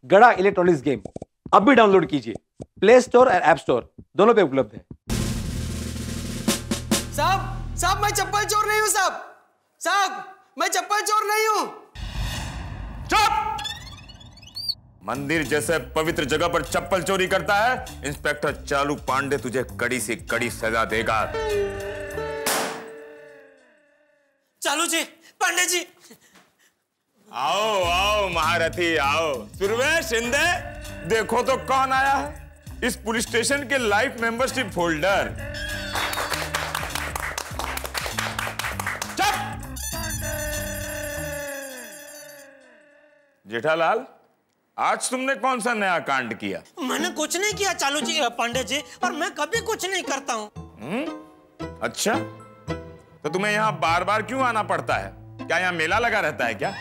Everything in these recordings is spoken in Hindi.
गड़ा इलेक्ट्रॉनिक्स गेम अब भी डाउनलोड कीजिए, प्ले स्टोर और ऐप स्टोर दोनों पे उपलब्ध है। साहब मैं चप्पल चोर नहीं हूं साहब मैं चप्पल चोर नहीं हूं। चुप! मंदिर जैसे पवित्र जगह पर चप्पल चोरी करता है, इंस्पेक्टर चालू पांडे तुझे कड़ी से कड़ी सजा देगा। चालू जी, पांडे जी। आओ आओ महारथी आओ। सुरवे शिंदे, देखो तो कौन आया है, इस पुलिस स्टेशन के लाइफ मेंबरशिप होल्डर। चुप! जेठालाल, आज तुमने कौन सा नया कांड किया? मैंने कुछ नहीं किया चालू जी, पांडे जी, और मैं कभी कुछ नहीं करता हूँ। अच्छा, तो तुम्हें यहाँ बार बार क्यों आना पड़ता है? क्या यहाँ मेला लगा रहता है क्या?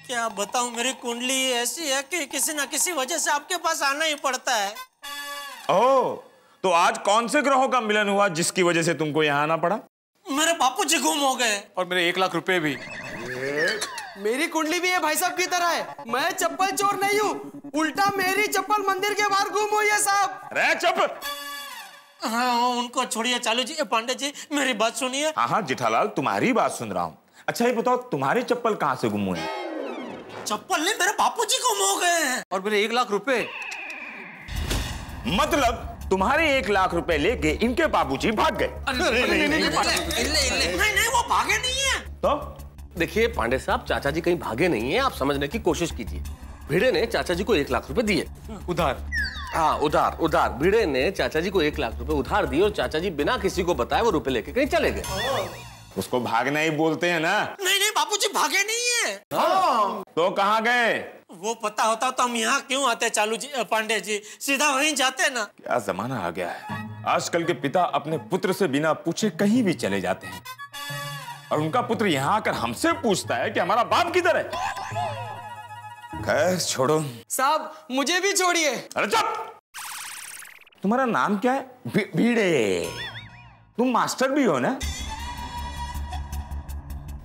क्या बताऊं, मेरी कुंडली ऐसी है कि किसी ना किसी वजह से आपके पास आना ही पड़ता है। ओह, तो आज कौन से ग्रहों का मिलन हुआ जिसकी वजह से तुमको यहाँ आना पड़ा? मेरे बापूजी गुम हो गए और मेरे 1 लाख रुपए भी। मेरी कुंडली भी है भाई साहब की तरह है, मैं चप्पल चोर नहीं हूँ, उल्टा मेरी चप्पल मंदिर के बाहर गुम हुई है साहब। अरे चुप! हाँ, उनको छोड़िए चालू जी, पांडे जी मेरी बात सुनिए। हाँ जेठालाल, तुम्हारी बात सुन रहा हूँ। अच्छा ये बताओ, तुम्हारी चप्पल कहाँ से गुम हुई? चप्पल नहीं, मेरे बापूजी गुम हो गए हैं। और मेरे 1 लाख रुपए। मतलब तुम्हारे 1 लाख रुपए लेके इनके बाबूजी भाग गए? नहीं, वो भागे नहीं है। तो देखिए पांडे साहब, चाचा जी कहीं भागे नहीं है, आप समझने की कोशिश कीजिए। भिड़े ने चाचा जी को 1 लाख रुपए दिए उधार। हाँ, उधार। भिड़े ने चाचा जी को 1 लाख रुपए उधार दिए और चाचा जी बिना किसी को बताए वो रुपए लेके कहीं चले गए। उसको भागना ही बोलते हैं ना? नहीं, बापूजी भागे नहीं है। तो कहाँ गए? वो पता होता तो हम यहाँ क्यों आते चालू जी, पांडे जी, सीधा वहीं जाते ना। क्या जमाना आ गया है, आजकल के पिता अपने पुत्र से बिना पूछे कहीं भी चले जाते हैं, और उनका पुत्र यहाँ आकर हमसे पूछता है कि हमारा बाप किधर है। खैर छोड़ो साहब मुझे भी छोड़िए। अरे चुप! तुम्हारा नाम क्या है? भिड़े। तुम मास्टर भी हो ना?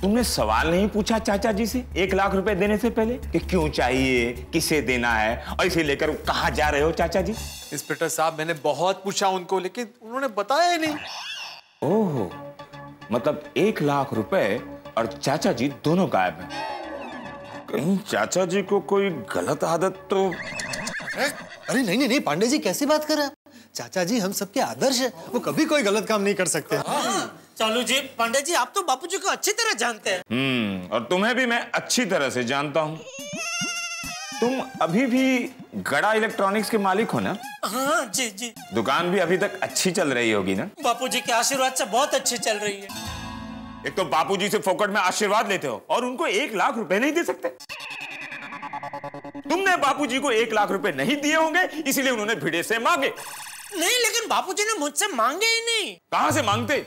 तुमने सवाल नहीं पूछा चाचा जी से 1 लाख रुपए देने से पहले कि क्यों चाहिए, किसे देना है, और इसे लेकर कहां जा रहे हो चाचा जी? इंस्पेक्टर साहब, मैंने बहुत पूछा उनको, लेकिन उन्होंने बताया ही नहीं। ओह, मतलब 1 लाख रुपए और चाचा जी दोनों गायब हैं। कहीं चाचा जी को कोई गलत आदत तो? अरे नहीं पांडे जी, कैसी बात कर रहे हैं? चाचा जी हम सबके आदर्श है, वो कभी कोई गलत काम नहीं कर सकते। चालू जी, पांडे जी, आप तो बापूजी को अच्छी तरह जानते हैं। और तुम्हें भी मैं अच्छी तरह से जानता हूँ। तुम अभी भी गड़ा इलेक्ट्रॉनिक्स के मालिक हो ना? हाँ जी। दुकान भी अभी तक अच्छी चल रही होगी ना? बापूजी के आशीर्वाद से बहुत अच्छी चल रही है। एक तो बापूजी से फोकट में आशीर्वाद लेते हो और उनको 1 लाख रुपए नहीं दे सकते। तुमने बापूजी को 1 लाख रुपए नहीं दिए होंगे, इसलिए उन्होंने भिड़े से मांगे। नहीं, लेकिन बापूजी ने मुझसे मांगे ही नहीं। कहां से मांगते?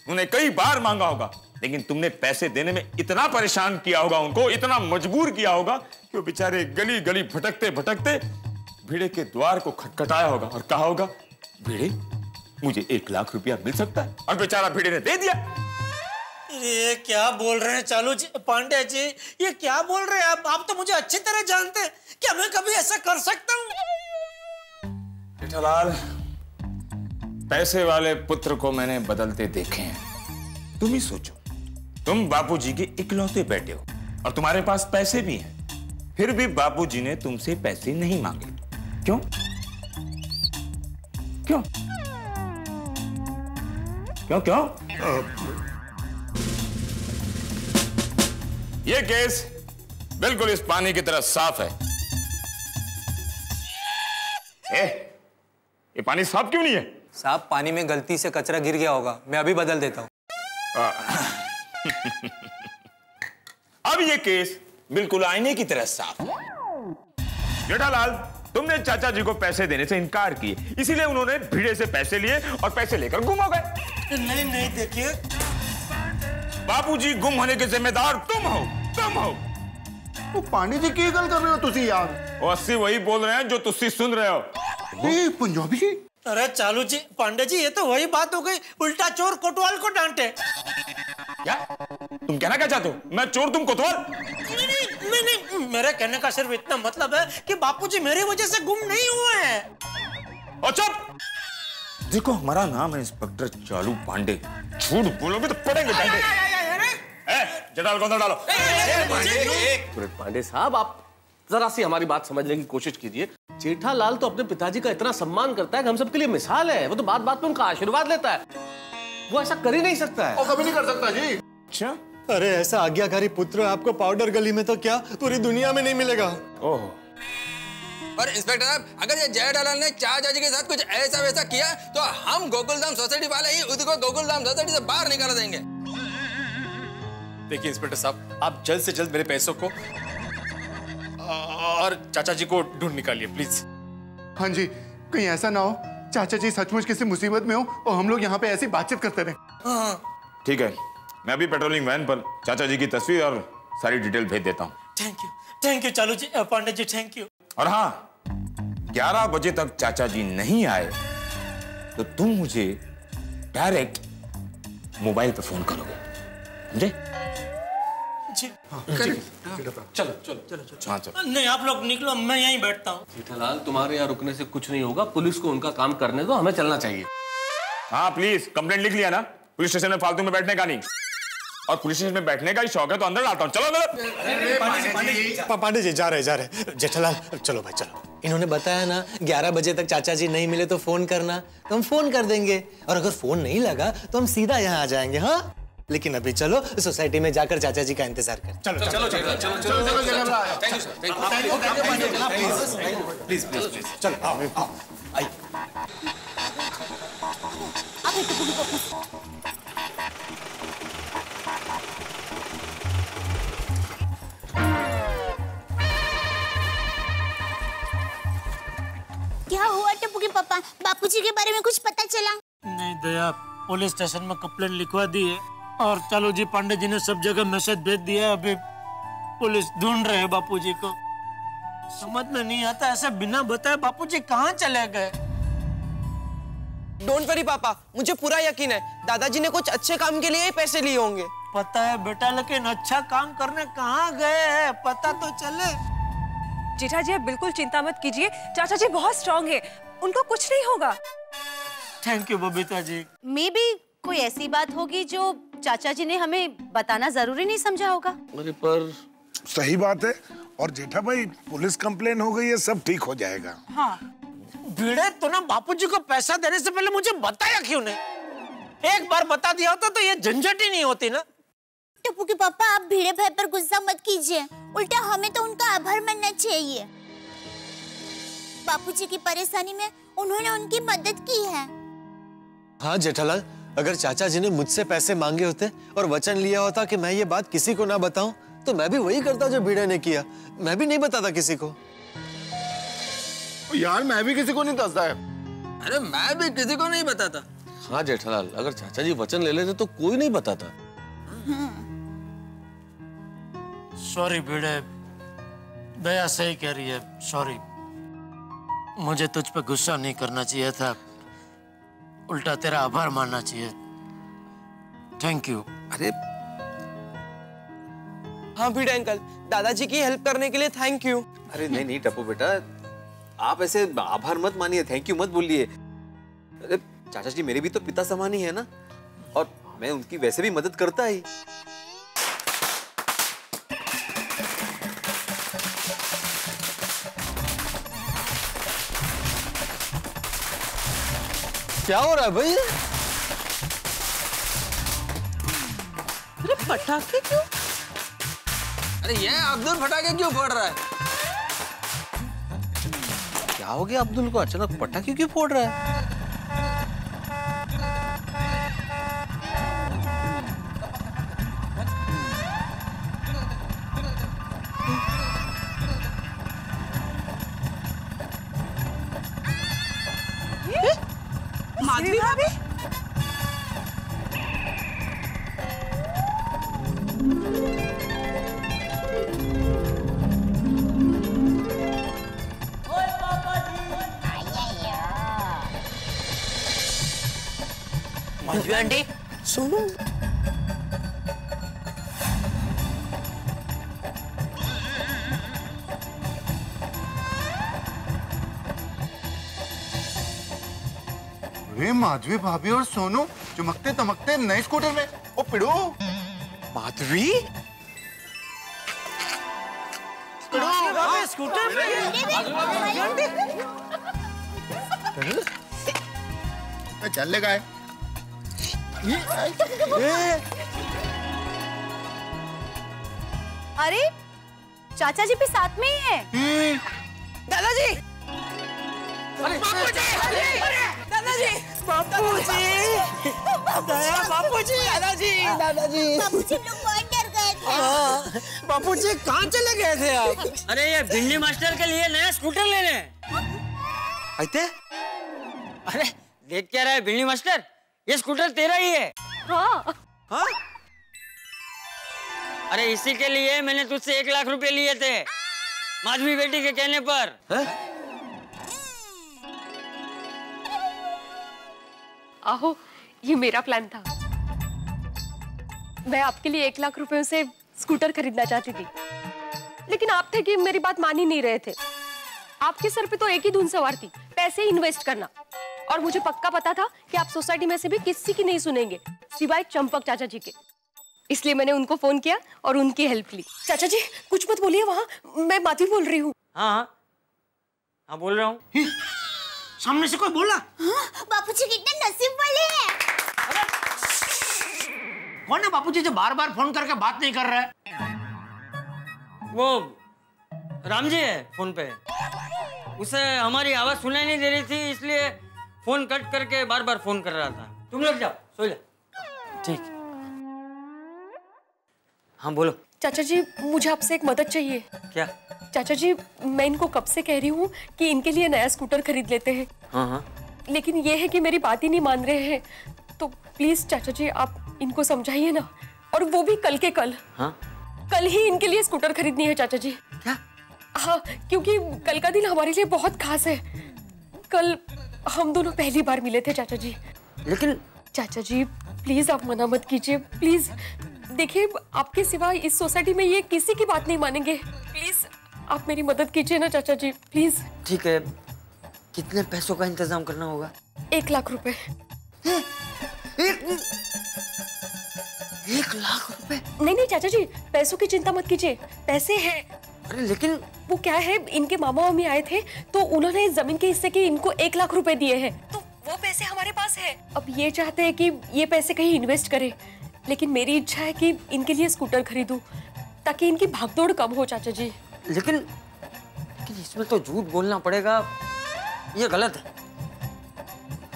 उन्हें कई बार मांगा होगा, लेकिन तुमने पैसे देने में इतना परेशान किया होगा उनको, इतना मजबूर किया होगा कि वो बेचारे गली गली भटकते भटकते भिड़े के द्वार को खटखटाया होगा और कहा होगा, भिड़े मुझे 1 लाख रुपया मिल सकता है? और बेचारा भिड़े ने दे दिया। ये क्या बोल रहे हैं चालू जी, पांडे जी, ये क्या बोल रहे हैं आप तो मुझे अच्छी तरह जानते हैं। क्या मैं कभी ऐसा कर सकता हूँ? जेठालाल, पैसे वाले पुत्र को मैंने बदलते देखे हैं। तुम ही सोचो, तुम बापूजी के इकलौते बेटे हो और तुम्हारे पास पैसे भी हैं, फिर भी बापूजी ने तुमसे पैसे नहीं मांगे। क्यों? क्यों? क्यों क्यों? ये केस बिल्कुल इस पानी की तरह साफ है। ये पानी साफ क्यों नहीं है? साहब, पानी में गलती से कचरा गिर गया होगा, मैं अभी बदल देता हूँ। अब ये केस बिल्कुल आईने की तरह साफ है। जेठालाल, तुमने चाचा जी को पैसे देने से इनकार किए, इसीलिए उन्होंने भिड़े से पैसे लिए और पैसे लेकर गुम हो गए। नहीं, देखिए, बापूजी गुम होने के जिम्मेदार तुम हो। वो पानी जी की गल कर रहे हो तुसी यार? वो 80 वही बोल रहे हैं जो तुसी सुन रहे हो। पंजाबी जी? अरे चालू जी, पांडे जी, ये तो वही बात हो गई, उल्टा चोर कोतवाल को डांटे। क्या तुम कहना क्या चाहते हो? मैं चोर, तुम कोतवाल? नहीं नहीं, मेरे कहने का सिर्फ इतना मतलब है कि बापूजी मेरी वजह से गुम नहीं हुए हैं। और चुप! देखो हमारा नाम है इंस्पेक्टर चालू पांडे, झूठ बोलोगे तो पड़ेंगे डंडे। जटाल को अंदर डालो। पांडे साहब, आप जरा सी हमारी बात समझने की कोशिश कीजिए। जेठालाल तो अपने पिताजी का इतना सम्मान करता है कि हम सबके लिए मिसाल है। वो तो बात बात में उनका आशीर्वाद लेता है। वो ऐसा कर ही नहीं सकता है। और कभी नहीं कर सकता जी। अच्छा, अरे ऐसा आज्ञाकारी पुत्र आपको पाउडर गली में तो क्या पूरी दुनिया में नहीं मिलेगा। ओह, और इंस्पेक्टर साहब, अगर ये जेठालाल ने चाचा जी के साथ कुछ ऐसा वैसा किया तो हम गोकुलधाम सोसाइटी वाले ही उसको गोकुलधाम सोसाइटी से बाहर निकाल देंगे। देखिए इंस्पेक्टर साहब, आप जल्द से जल्द मेरे पैसों को और चाचा जी को ढूंढ निकालिए प्लीज। हाँ जी, कहीं ऐसा ना हो चाचा जी सचमुच किसी मुसीबत में हो और हम लोग यहाँ पे ऐसी बातचीत करते रहे। ठीक है, मैं अभी पेट्रोलिंग वैन पर चाचा जी की तस्वीर और सारी डिटेल भेज देता हूँ। थैंक यू चालू जी, पांडे जी, थैंक यू। और हाँ, 11 बजे तक चाचा जी नहीं आए तो तुम मुझे डायरेक्ट मोबाइल पे फोन करोगे, समझे? चलो चलो चलो चलो। हाँ चलो। नहीं, आप लोग निकलो, मैं यहीं बैठता हूँ। जेठालाल, तुम्हारे यहाँ रुकने से कुछ नहीं होगा। पुलिस को उनका काम करने दो, हमें चलना चाहिए। हाँ प्लीज, कंप्लेंट लिख लिया ना? पुलिस स्टेशन में फालतू में बैठने का नहीं। और पुलिस स्टेशन में बैठने का ही शौक है तो अंदर डालता हूँ। चलो अंदर। पांडे जी जा रहे जेठालाल, चलो भाई चलो। इन्होंने बताया ना 11 बजे तक चाचा जी नहीं मिले तो फोन करना, तो हम फोन कर देंगे। और अगर फोन नहीं लगा तो हम सीधा यहाँ आ जाएंगे। हाँ, लेकिन अभी चलो सोसाइटी में जाकर चाचा जी का इंतजार कर। चलो चलो चलो चलो चलो, thank you sir, please please please, चलो आओ आइए। क्या हुआ टप्पू के पापा? बापूजी के बारे में कुछ पता चला? नहीं दया, पुलिस स्टेशन में कंप्लेंट लिखवा दी है और चालू जी, पांडे जी ने सब जगह मैसेज भेज दिया है। अभी पुलिस ढूंढ रहे हैं बापूजी को। समझ में नहीं आता, ऐसे बिना बताए बापूजी कहाँ चले गए। डोंट वरी पापा, मुझे पूरा यकीन है दादाजी ने कुछ अच्छे काम के लिए ही पैसे लिए होंगे। पता है बेटा, लेकिन अच्छा काम करने कहाँ गए हैं पता तो चले। जेठा जी, आप बिल्कुल चिंता मत कीजिए। चाचा जी बहुत स्ट्रांग है, उनको कुछ नहीं होगा। Thank you Babita ji. May be कोई ऐसी बात होगी जो चाचा जी ने हमें बताना जरूरी नहीं समझा होगा। अरे पर सही बात है। और जेठा भाई, पुलिस कंप्लेन हो गई है, सब ठीक हो जाएगा। हाँ, भिड़े तो ना बापूजी को पैसा देने से पहले मुझे बताया क्यों नहीं? एक बार बता दिया होता तो ये झंझट ही नहीं होती ना। टप्पू के पापा, आप भिड़े भाई पर गुस्सा मत कीजिए, उल्टा हमें तो उनका आभार मानना चाहिए। बापूजी की परेशानी में उन्होंने उनकी मदद की है। हाँ जेठालाल, अगर चाचा जी ने मुझसे पैसे मांगे होते और वचन लिया होता कि मैं ये बात किसी को ना बताऊं, तो मैं भी वही करता जो भिड़े ने किया। मैं भी नहीं बताता किसी को। यार मैं भी किसी को नहीं दसता है। अरे मैं भी किसी को नहीं बताता। हाँ जेठालाल, अगर चाचा जी वचन ले लेते तो कोई नहीं बताता। सॉरी भिड़े, दया सही कह रही है, सॉरी। मुझे तुझ पे गुस्सा नहीं करना चाहिए था, उल्टा तेरा आभार मानना चाहिए। Thank you. अरे हाँ भिड़े अंकल, दादाजी की हेल्प करने के लिए थैंक यू। अरे नहीं नहीं टप्पू बेटा, आप ऐसे आभार मत मानिए, थैंक यू मत बोलिए। अरे चाचा जी मेरे भी तो पिता समान ही है ना, और मैं उनकी वैसे भी मदद करता ही। क्या हो रहा है भाई? अरे पटाखे क्यों? अरे ये अब्दुल पटाखे क्यों फोड़ रहा है? क्या हो गया अब्दुल को, अचानक पटाखे क्यों फोड़ रहा है? माधवी भाभी, माधवी आंटी सुनो। अरे माधवी भाभी और सोनू चमकते तमकते नए स्कूटर में। ओ पिड़ू, माधवी स्कूटर चल ले गए। अरे चाचा जी भी साथ में ही है। दादाजी, बापूजी, दादाजी, बापूजी, बापूजी, दादाजी, दादाजी, बापूजी लोग बहुत डर गए थे। बापूजी कहाँ चले गए थे आप? अरे ये भिंडी मास्टर के लिए नया स्कूटर लेने। आते? अरे देख क्या रहा है भिंडी मास्टर, ये स्कूटर तेरा ही है। हाँ। हाँ? अरे इसी के लिए मैंने तुझसे 1 लाख रुपए लिए थे, माधवी बेटी के कहने पर। आहो, ये मेरा प्लान था। मैं आपके लिए 1 लाख रुपए से स्कूटर खरीदना चाहती थी, लेकिन आप थे कि मेरी बात मान ही नहीं रहे थे। आपके सर पे तो एक ही धुन सवार थी, पैसे इन्वेस्ट करना। और मुझे पक्का पता था कि आप सोसाइटी में से भी किसी की नहीं सुनेंगे सिवाय चंपक चाचा जी के। इसलिए मैंने उनको फोन किया और उनकी हेल्प ली। चाचा जी कुछ मत बोलिए, वहाँ मैं माधवी बोल रही हूँ। हाँ हाँ बोल रहा हूँ। सामने से कोई बोला? हाँ, बापूजी कितने नसीब वाले हैं। कौन है बापूजी जो बार बार फोन करके बात नहीं कर रहा है? वो राम जी है फोन पे, उसे हमारी आवाज सुनाई नहीं दे रही थी, इसलिए फोन कट करके बार बार फोन कर रहा था। तुम लोग जाओ सो जा। ठीक। हाँ बोलो। चाचा जी मुझे आपसे एक मदद चाहिए। क्या? चाचा जी मैं इनको कब से कह रही हूँ कि इनके लिए नया स्कूटर खरीद लेते हैं। हाँ हाँ। लेकिन ये है कि मेरी बात ही नहीं मान रहे हैं, तो प्लीज चाचा जी आप इनको समझाइए ना, और वो भी कल के कल। हाँ? कल ही इनके लिए स्कूटर खरीदनी है चाचा जी। क्या? हाँ, क्योंकि कल का दिन हमारे लिए बहुत खास है। कल हम दोनों पहली बार मिले थे चाचा जी। लेकिन चाचा जी प्लीज आप मना मत कीजिए, प्लीज। देखिए आपके सिवा इस सोसाइटी में ये किसी की बात नहीं मानेंगे। प्लीज आप मेरी मदद कीजिए ना चाचा जी, प्लीज। ठीक है, कितने पैसों का इंतजाम करना होगा? 1 लाख रुपए। 1 लाख रुपए? नहीं चाचा जी, पैसों की चिंता मत कीजिए, पैसे हैं। अरे लेकिन वो क्या है, इनके मामा मम्मी आए थे तो उन्होंने इस जमीन के हिस्से के इनको 1 लाख रुपए दिए हैं, तो वो पैसे हमारे पास है। अब ये चाहते हैं कि ये पैसे कहीं इन्वेस्ट करें, लेकिन मेरी इच्छा है कि इनके लिए स्कूटर खरीदूं ताकि इनकी भागदौड़ कम हो चाचा जी। लेकिन इसमें तो झूठ बोलना पड़ेगा, ये गलत है,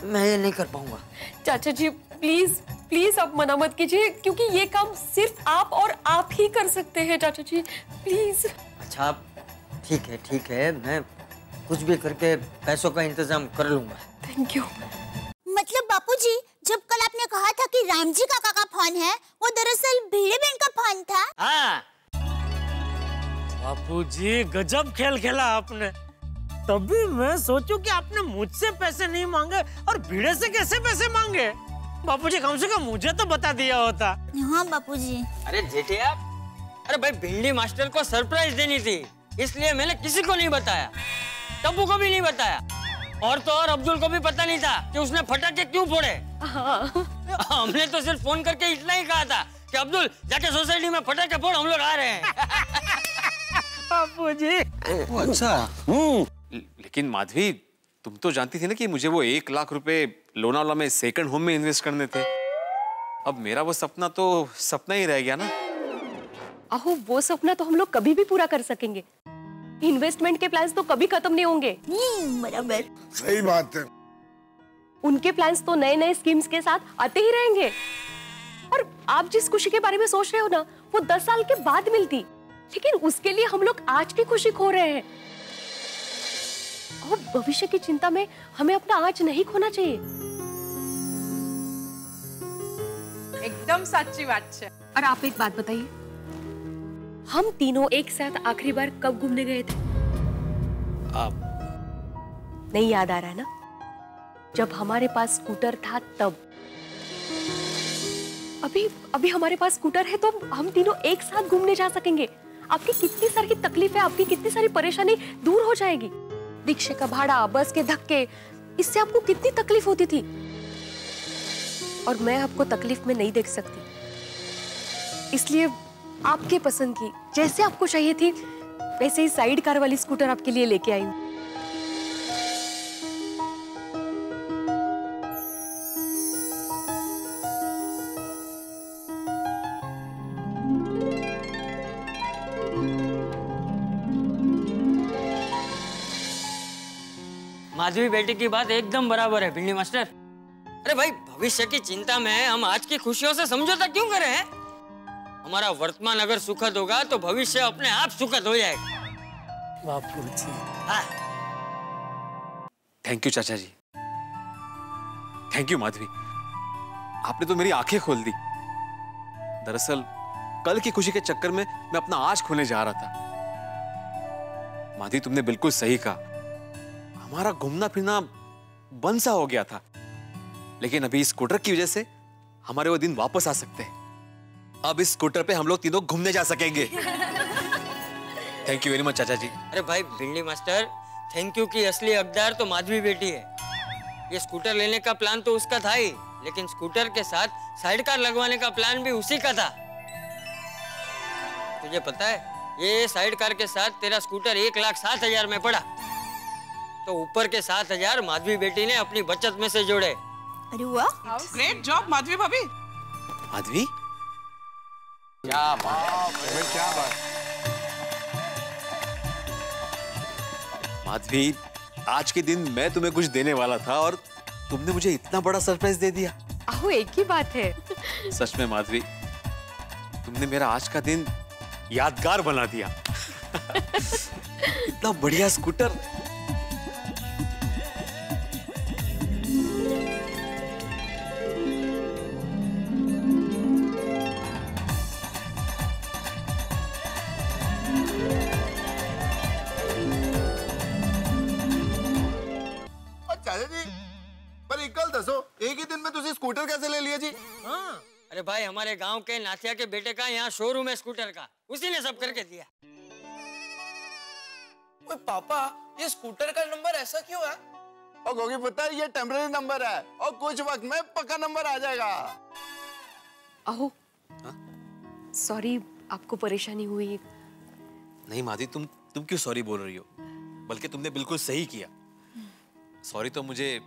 मैं ये नहीं कर पाऊंगा। चाचा जी प्लीज प्लीज आप मना मत कीजिए, क्योंकि ये काम सिर्फ आप और आप ही कर सकते हैं चाचा जी, प्लीज। अच्छा ठीक है, मैं कुछ भी करके पैसों का इंतजाम कर लूंगा। Thank you. मतलब बापूजी, जब कल आपने कहा था कि राम जी काका का फोन है, वो दरअसल भिड़े बहन का फोन था। हाँ बापूजी गजब खेल खेला आपने। तभी मैं सोचूं कि आपने मुझसे पैसे नहीं मांगे और भिड़े से कैसे पैसे मांगे। बापूजी कम से कम मुझे तो बता दिया होता। हाँ बापूजी। अरे जेठिया, अरे भाई भिंडी मास्टर को सरप्राइज देनी थी, इसलिए मैंने किसी को नहीं बताया, टप्पू को भी नहीं बताया, और तो और अब्दुल को भी पता नहीं था कि उसने फटाके क्यों फोड़े। हमने तो सिर्फ फोन करके इतना ही कहा था कि अब्दुल जाके सोसाइटी में फटाके फोड़, हम लोग आ रहे हैं। बापूजी। अच्छा। लेकिन माधवी, तुम तो जानती थी ना कि मुझे वो 1 लाख रुपए लोनावाला में सेकंड होम में इन्वेस्ट करने थे। अब मेरा वो सपना तो सपना ही रह गया ना। आहो, वो सपना तो हम लोग कभी भी पूरा कर सकेंगे। इन्वेस्टमेंट के प्लान्स तो कभी खत्म नहीं होंगे। बराबर। सही बात है। उनके प्लान्स तो नए नए स्कीम्स के साथ आते ही रहेंगे। और आप जिस खुशी के बारे में सोच रहे हो ना, वो 10 साल के बाद मिलती, लेकिन उसके लिए हम लोग आज की खुशी खो रहे हैं। और भविष्य की चिंता में हमें अपना आज नहीं खोना चाहिए। एकदम सच्ची बात है। और आप एक बात बताइए, हम तीनों एक साथ आखिरी बार कब घूमने गए थे? नहीं याद आ रहा है ना? जब हमारे पास स्कूटर था तब। अभी हमारे पास स्कूटर है तो हम तीनों एक साथ घूमने जा सकेंगे। आपकी कितनी सारी तकलीफें, आपकी कितनी सारी परेशानी दूर हो जाएगी। रिक्शे का भाड़ा, बस के धक्के, इससे आपको कितनी तकलीफ होती थी। और मैं आपको तकलीफ में नहीं देख सकती, इसलिए आपके पसंद की जैसे आपको चाहिए थी वैसे ही साइड कार वाली स्कूटर आपके लिए लेके आई हूँ। माधवी बेटी की बात एकदम बराबर है भिंडी मास्टर। अरे भाई, भविष्य की चिंता में हम आज की खुशियों से समझौता क्यों कर रहे हैं? हमारा वर्तमान अगर सुखद होगा तो भविष्य अपने आप सुखद हो जाएगा। बापूजी। हाँ। थैंक यू चाचा जी, थैंक यू माधवी, आपने तो मेरी आंखें खोल दी। दरअसल कल की खुशी के चक्कर में मैं अपना आज खोने जा रहा था। माधवी, तुमने बिल्कुल सही कहा, हमारा घूमना फिरना बंद सा हो गया था, लेकिन अभी इस स्कूटर की वजह से हमारे वो दिन वापस आ सकते हैं। अब इस स्कूटर पे हम लोग तीनों घूमने जा सकेंगे। थैंक यू वेरी मच चाचा जी। अरे भाई भिंडी मास्टर, थैंक यू की असली हकदार तो माधवी बेटी है। ये स्कूटर लेने का प्लान तो उसका था ही, लेकिन स्कूटर के साथ साइड कार लगवाने का प्लान भी उसी का था। तुझे पता है, ये साइड कार के साथ तेरा स्कूटर 1,07,000 में पड़ा, तो ऊपर के 7,000 माधवी बेटी ने अपनी बचत में से जोड़े। अरे वाह, ग्रेट जॉब माधवी भाभी। माधवी, क्या बात, क्या बात। माधवी, आज के दिन मैं तुम्हें कुछ देने वाला था और तुमने मुझे इतना बड़ा सरप्राइज दे दिया। आहो, एक ही बात है। सच में माधवी, तुमने मेरा आज का दिन यादगार बना दिया। इतना बढ़िया स्कूटर। एक ही दिन में तुझे स्कूटर कैसे ले लिया जी? हाँ। अरे भाई, हमारे गांव के नाथिया के बेटे का यहाँ शोरूम है स्कूटर का, उसी ने सब करके दिया। ओए पापा, ये स्कूटर का नंबर ऐसा क्यों है? और गोगी पता है, ये टेम्परेरी नंबर है और कुछ वक्त में पक्का नंबर आ जाएगा। आहो, सॉरी आपको परेशानी हुई। नहीं माधवी, तुम क्यों सॉरी बोल रही हो? बल्कि तुमने बिल्कुल सही किया। सॉरी तो मुझे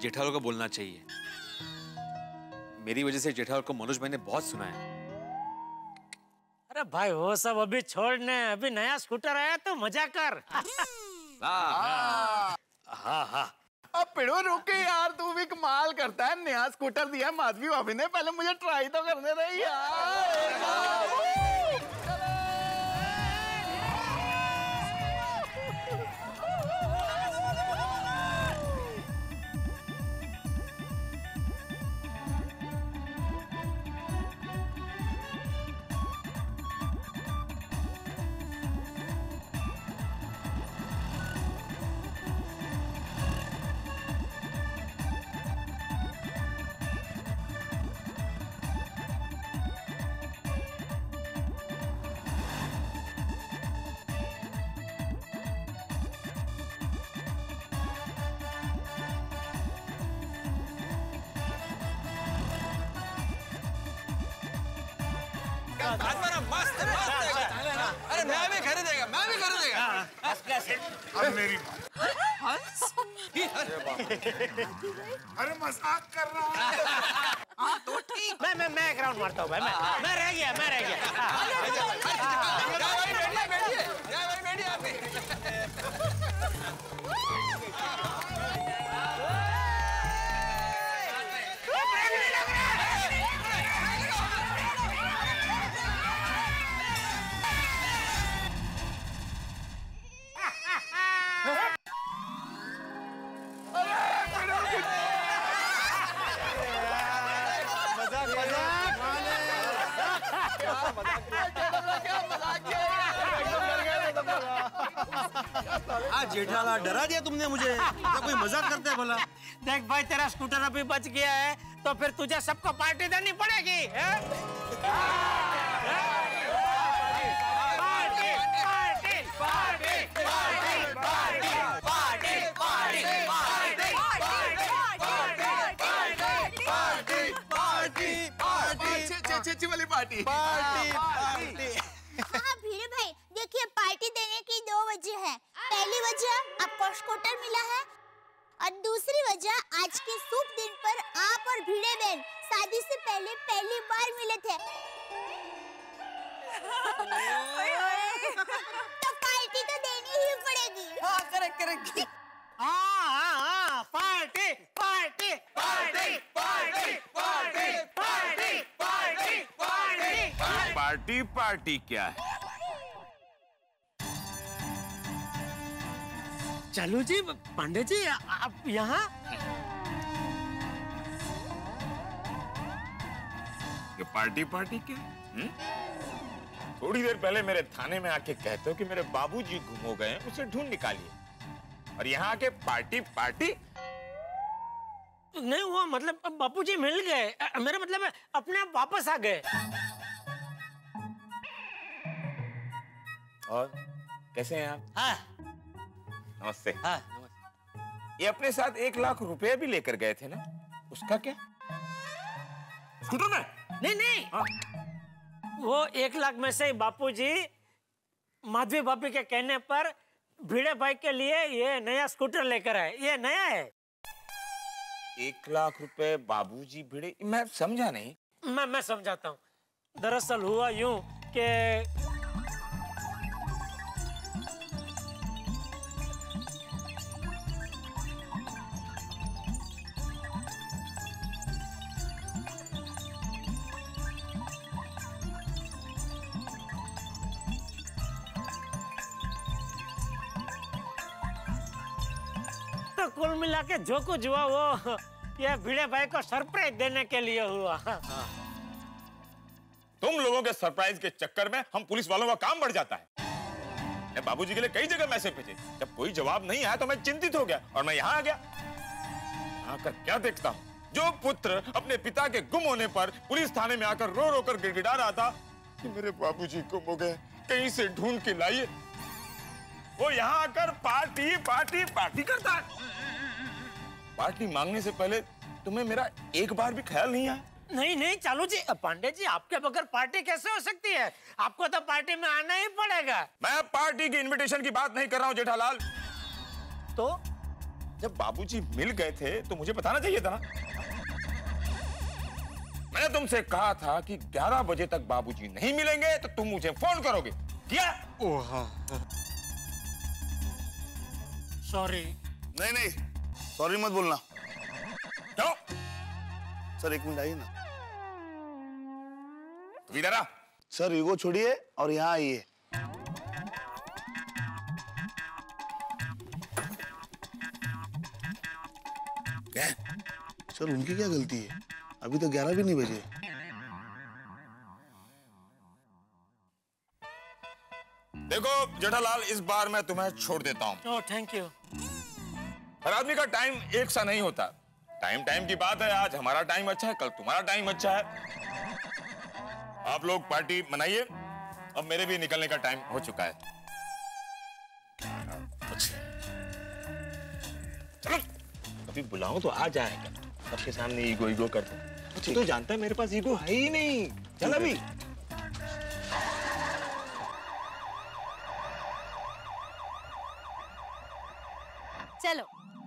जेठालाल को बोलना चाहिए। मेरी वजह से जेठालाल को मनोज भाई ने बहुत सुनाया। अरे भाई, वो सब अभी छोड़ने, अभी नया स्कूटर आया तो मजा कर। हाँ हाँ। अब पिड़ो रुक के यार, तू भी कमाल करता है। नया स्कूटर दिया माधवी भाभी ने, पहले मुझे ट्राई तो करने दे यार। मस्त अरे मैं भी खरीदेगा, मैं भी खरीदेगा। अब मेरी अरे मजाक कर रहा है। हाँ तो ठीक। मैं एक राउंड मारता हूँ भाई। मैं रह गया। जेठालाल, डरा दिया तुमने मुझे। तो कोई मजाक करते है भला? देख भाई, तेरा स्कूटर अभी बच गया है तो फिर तुझे सबको पार्टी देनी पड़ेगी। अच्छी वाली पार्टी। हाँ भिड़े भाई, देखिए पार्टी देने की 2 वजह है। पहली वजह आपको स्कूटर मिला है और दूसरी वजह आज के शुभ दिन पर आप और भिड़े बहन शादी से पहले पहली बार मिले थे। तो पार्टी तो देनी ही पड़ेगी। हाँ करेक्ट करेक्ट। हाँ party party party party party party party party party party क्या है? चलो जी पांडे जी आप यहाँ। ये पार्टी पार्टी क्या? थोड़ी देर पहले मेरे थाने में आके कहते हो कि मेरे बाबूजी गुम हो गए हैं, उसे ढूंढ निकालिए, और यहाँ आके पार्टी पार्टी। नहीं हुआ, मतलब बापूजी मिल गए, मेरा मतलब है अपने आप वापस आ गए। और कैसे हैं आप? हाँ नमस्ते। हाँ ये अपने साथ 1 लाख रुपए भी लेकर गए थे ना, उसका क्या? स्कूटर में? नहीं नहीं हाँ। वो 1 लाख में से बापूजी माधवी भाभी के कहने पर भिड़े भाई के लिए ये नया स्कूटर लेकर आए। ये नया है। 1 लाख रुपए बाबूजी भिड़े? मैं समझा नहीं। मैं समझाता हूँ। दरअसल हुआ यूं कि तो कुल मिला के जो कुछ हुआ वो ये भिड़े भाई को सरप्राइज देने के लिए हुआ। तुम लोगों के सरप्राइज के चक्कर में हम पुलिस वालों का काम बढ़ जाता है। बाबूजी के लिए कई जगह मैसेज भेजे, जब कोई जवाब नहीं आया तो मैं चिंतित हो गया और मैं यहाँ आ गया। आकर क्या देखता हूँ, जो पुत्र अपने पिता के गुम होने पर पुलिस थाने में आकर रो रो कर गिड़गिड़ा रहा था कि मेरे बाबूजी गुम हो गए, कहीं से ढूंढ के लाइए, वो यहाँ आकर पार्टी पार्टी पार्टी करता है। पार्टी मांगने से पहले तुम्हें मेरा एक बार भी ख्याल नहीं आया? नहीं नहीं चालू जी, पांडे जी आपके बगैर पार्टी कैसे हो सकती है? आपको तो पार्टी में आना ही पड़ेगा। मैं पार्टी की इनविटेशन की बात नहीं कर रहा हूँ जेठालाल। तो जब बाबूजी मिल गए थे तो मुझे बताना चाहिए था ना। मैंने तुमसे कहा था कि 11 बजे तक बाबूजी नहीं मिलेंगे तो तुम मुझे फोन करोगे, किया? ओह हाँ। सॉरी। नहीं नहीं सॉरी मत बोलना। क्यों? सर 1 मिनट आइए ना। इधर आ। सर ईगो छोड़िए और यहाँ आइए। क्या? सर उनकी क्या गलती है? अभी तो 11 भी नहीं बजे। देखो जेठालाल, इस बार मैं तुम्हें छोड़ देता हूँ। Oh thank you. हर आदमी का टाइम एक सा नहीं होता। टाइम टाइम की बात है, आज हमारा टाइम अच्छा है, कल तुम्हारा टाइम अच्छा है। आप लोग पार्टी मनाइए, अब मेरे भी निकलने का टाइम हो चुका है। चलो कभी बुलाऊं तो आ जाएगा, सबके सामने ईगो ईगो करते। तो जानता है मेरे पास ईगो है ही नहीं। चल अभी। चलो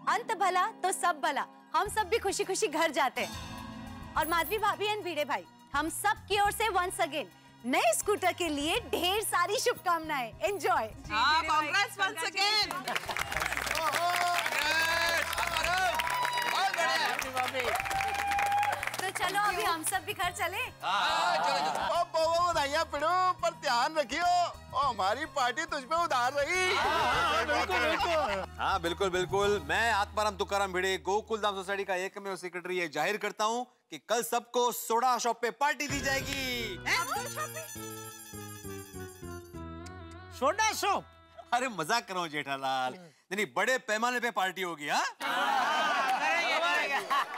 अंत भला तो सब भला, हम सब भी खुशी खुशी घर जाते हैं। और माधवी भाभी एंड भिड़े भाई, हम सब की ओर से वंस अगेन नए स्कूटर के लिए ढेर सारी शुभकामनाएं। एंजॉय। Congrats once again. तो चलो अभी हम सब भी घर चले। बधाइयां पिड़ो, पर ध्यान रखियो और हमारी पार्टी तुझ पे उधार रही। हाँ बिल्कुल बिल्कुल। मैं आत्माराम तुकाराम भिड़े गोकुलधाम सोसाइटी का एकमेव सेक्रेटरी ये जाहिर करता हूँ कि कल सबको सोडा शॉप पे पार्टी दी जाएगी। Soda shop? अरे मजाक कर रहा हूँ जेठालाल, नहीं बड़े पैमाने पे पार्टी होगी। हाँ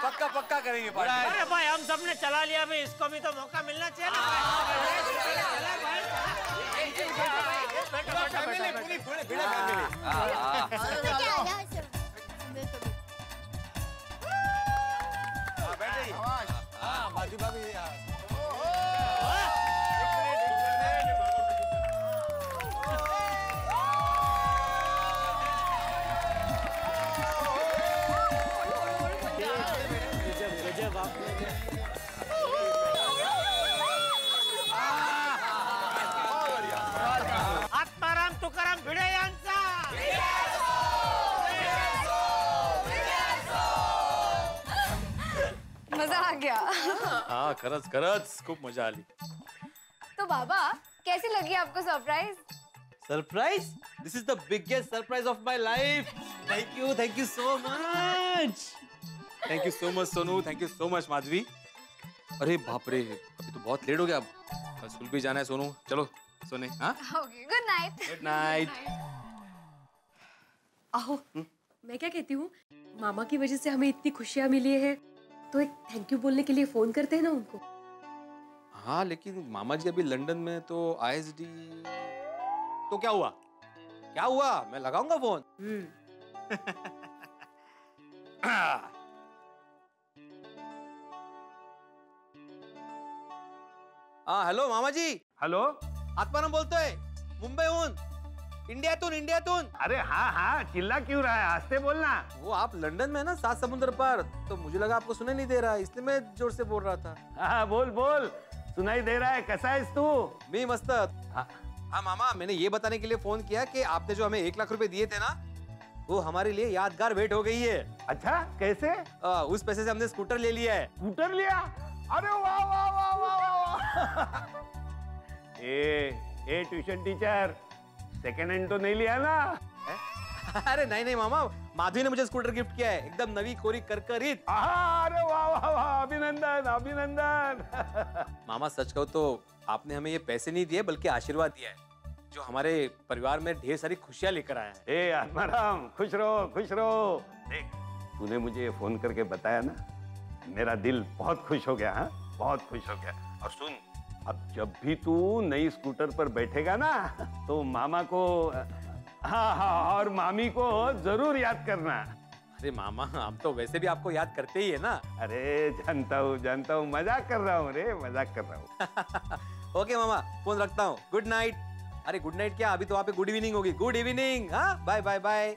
पक्का पक्का करेंगे पार्टी। अरे भाई हम सबने चला लिया, भाई इसको भी तो मौका मिलना चाहिए ना। गया। हाँ खरच खूब मजा आली। तो बाबा कैसी लगी आपको surprise? Surprise? This is the biggest surprise of my life. Thank you so much. Thank you so much Sonu, thank you so much Madhavi. अरे बाप रे, अभी तो बहुत लेट हो गया, अब कल स्कूल भी जाना है सोनू। चलो सोने। हाँ okay, good night. Good night. आओ, मैं क्या कहती हूँ, मामा की वजह से हमें इतनी खुशियाँ मिली है, तो एक थैंक यू बोलने के लिए फोन करते हैं ना उनको। हाँ लेकिन मामा जी अभी लंदन में, तो ISD तो क्या हुआ? क्या हुआ? मैं लगाऊंगा फोन। हाँ हेलो मामा जी। हेलो, आत्माराम बोलतोय, मुंबईहून, इंडियातून। अरे हाँ, चिल्ला क्यों रहा है? आस्ते बोलना। वो आप लंदन में है ना, 7 समुद्र पर, तो मुझे लगा आपको सुनाई नहीं दे रहा, इसलिए मैं जोर से बोल रहा था। हाँ बोल, सुनाई दे रहा है। कैसा है तू? मैं मस्त। हाँ मामा, मैंने ये बताने के लिए फोन किया कि आपने जो हमें 1 लाख रुपए दिए थे ना, वो हमारे लिए यादगार भेंट हो गई है। अच्छा, कैसे? उस पैसे से हमने स्कूटर ले लिया है। स्कूटर लिया? अरे वाह वाह वाह वाह वाह। ए ट्यूशन टीचर, सेकेंड हैंड तो नहीं लिया ना? अरे नहीं मामा, माधवी ने मुझे स्कूटर गिफ्ट किया है, एकदम नवी कोरी करकरीत। अरे वाह वाह वाह, अभिनंदन। मामा सच कहो तो आपने हमें ये पैसे नहीं दिए, बल्कि आशीर्वाद दिया है, जो हमारे परिवार में ढेर सारी खुशियां लेकर आया है। ए आत्माराम, खुश रहो। देख, तूने मुझे फोन करके बताया ना, मेरा दिल बहुत खुश हो गया। हाँ, बहुत खुश हो गया। और सुन, अब जब भी तू नई स्कूटर पर बैठेगा ना, तो मामा को हाँ और मामी को जरूर याद करना। अरे मामा, हम तो वैसे भी आपको याद करते ही है ना। अरे जानता हूँ, मजाक कर रहा हूँ। ओके मामा, फोन रखता हूँ। Good night. अरे गुड नाइट क्या, अभी तो वहाँ पे गुड इवनिंग होगी। Good evening. हाँ, bye.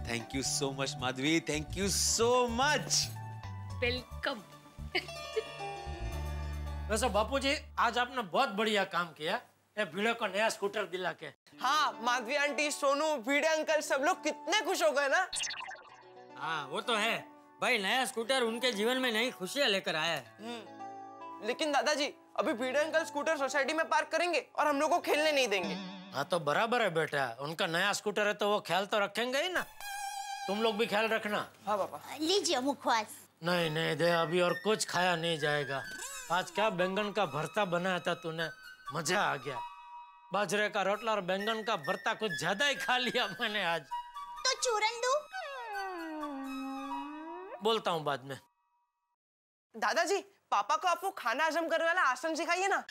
Thank you so much Madhavi, thank you so much. Welcome. वैसे बापूजी, आज आपने बहुत बढ़िया काम किया, ये भिड़े को नया स्कूटर दिला के। हाँ, माधवी आंटी, सोनू, भिड़े अंकल, सब लोग कितने खुश हो गए ना। हाँ वो तो है भाई, नया स्कूटर उनके जीवन में नई खुशियाँ लेकर आया है। लेकिन दादाजी, अभी भिड़े अंकल स्कूटर सोसाइटी में पार्क करेंगे और हम लोग को खेलने नहीं देंगे। हाँ तो बराबर है बेटा, उनका नया स्कूटर है तो वो ख्याल तो रखेंगे ही ना। तुम लोग भी ख्याल रखना। हाँ पापा। लीजिए मुखवास। नहीं दे, अभी और कुछ खाया नहीं जाएगा। आज क्या बैंगन का भरता बनाया था तूने, मजा आ गया। बाजरे का रोटला और बैंगन का भरता कुछ ज्यादा ही खा लिया मैंने आज। तो चूरन दूं? बोलता हूँ बाद में। दादाजी, पापा को आपको खाना हजम करने वाला आसन सिखाइए ना।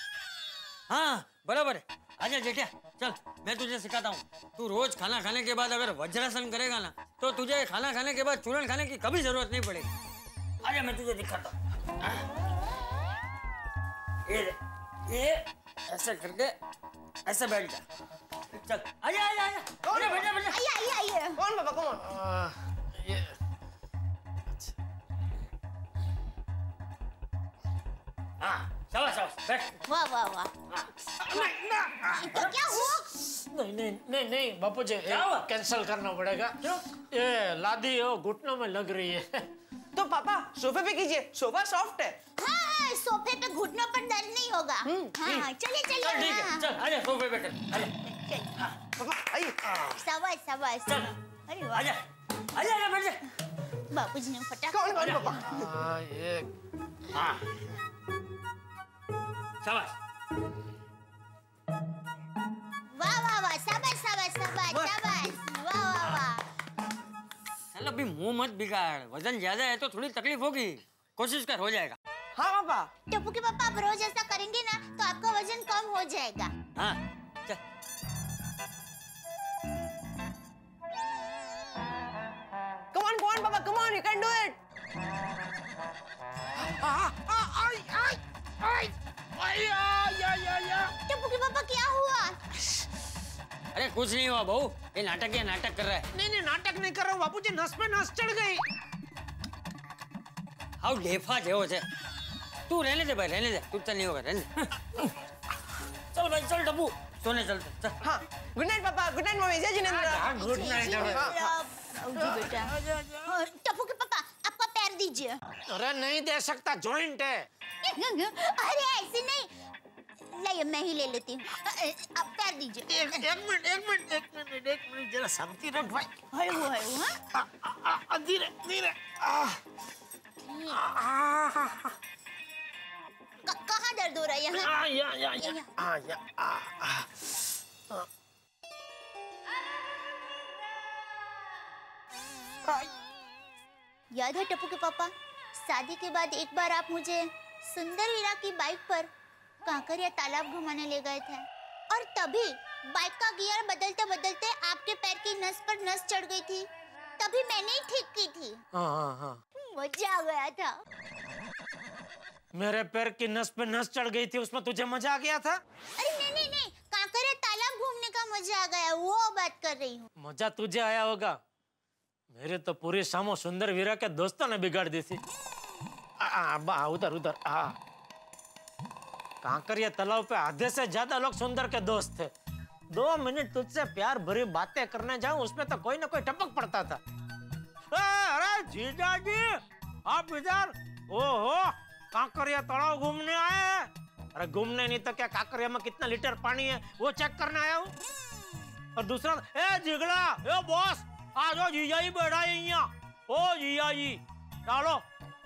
हाँ बराबर है। आजा जेठिया, चल मैं तुझे सिखाता हूँ। तू रोज खाना खाने के बाद अगर वज्रासन करेगा ना, तो तुझे खाना खाने के बाद चूरन खाने की कभी जरूरत नहीं पड़ेगी। आजा मैं तुझे दिखाता हूँ। ये ऐसे करके ऐसे बैठ जा। चल आजा। आइए। कौन पापा, कौन? ये हाँ, शाबाश बैठ। वाह। तो क्या हुआ? नहीं बापूजी, कैंसिल करना पड़ेगा। ये लादी घुटनों में लग रही है। तो पापा सोफे पे कीजिए, सोफा सॉफ्ट है। हाँ, सोफे पे घुटनों पर दर्द नहीं होगा। हाँ, चलिए। चल ठीक है, चल आजा सोफे पे चल। आजा पापा, आइए। शाबाश। अरे वाह। आजा बैठ जा। बापूजी ने फटाक। कौन पापा? ये हाँ शाबाश। वाह, शाबाश। वाह। चल अभी मुंह मत बिगाड़, वजन ज्यादा है तो थोड़ी तकलीफ होगी, कोशिश कर, हो जाएगा। हाँ पापा। टप्पू के पापा, आप रोज ऐसा करेंगे ना तो आपका वजन कम हो जाएगा। हाँ चल। Come on पापा, come on, you can do it. Tappu के पापा, क्या हुआ? अरे कुछ नहीं हुआ बहू, ये नाटक कर रहा है। नहीं नाटक नहीं कर रहा हूँ बापूजी, नस पे नस चढ़ गई। हाउ ढेफा जेवो छे। तू रहने दे भाई, रहने दे, तू चल नहीं होगा, रहने दे। चल भाई चल डब्बू, सोने चलते चल। हाँ, गुड नाइट पापा, गुड नाइट मम्मी, जय जिनेंद्र। गुड नाइट बेटा। टप्पू के पापा, आपका पैर दीजिए। दीजिए। अरे नहीं दे सकता, जॉइंट है। अरे ऐसे नहीं, लाइए मैं ही ले लेती हूँ। अब पैर दीजिए। एक मिनट जरा शांति रख भाई। हाय वो हाँ। धीरे धीरे। कहाँ दर्द हो रहा है यहाँ? याद है टप्पू के पापा, शादी के बाद एक बार आप मुझे सुंदर वीरा की बाइक पर कांकरिया तालाब घुमाने ले गए थे, और तभी बाइक का गियर बदलते बदलते आपके पैर की नस पर नस चढ़ गई थी। तभी मैंने ही ठीक की थी। मजा आ गया था। मेरे पैर की नस पे नस चढ़ गई थी, उसमें तुझे मजा आ गया था? अरे नहीं, कांकरिया तालाब घूमने का मजा आ गया, वो बात कर रही हूँ। मजा तुझे आया होगा, मेरे तो पूरी शामो सुंदर वीरा के दोस्तों ने बिगाड़ दी थी। उधर कांकरिया तालाब पे आधे से ज्यादा लोग सुंदर के दोस्त थे। 2 मिनट तुझसे प्यार भरी बातें करने जाऊं, उसमें तो कोई ना कोई टपक पड़ता था। अरे जीजा जी, आप इधर? ओहो, कांकरिया तालाब घूमने आए हैं? अरे घूमने नहीं तो क्या, कांकरिया में कितना लीटर पानी है वो चेक करने आया हूँ। और दूसरा, ए जिगला, ए बॉस, आ जाओ, जीजा जी बैठा है यहाँ। ओ जीजा जी, चलो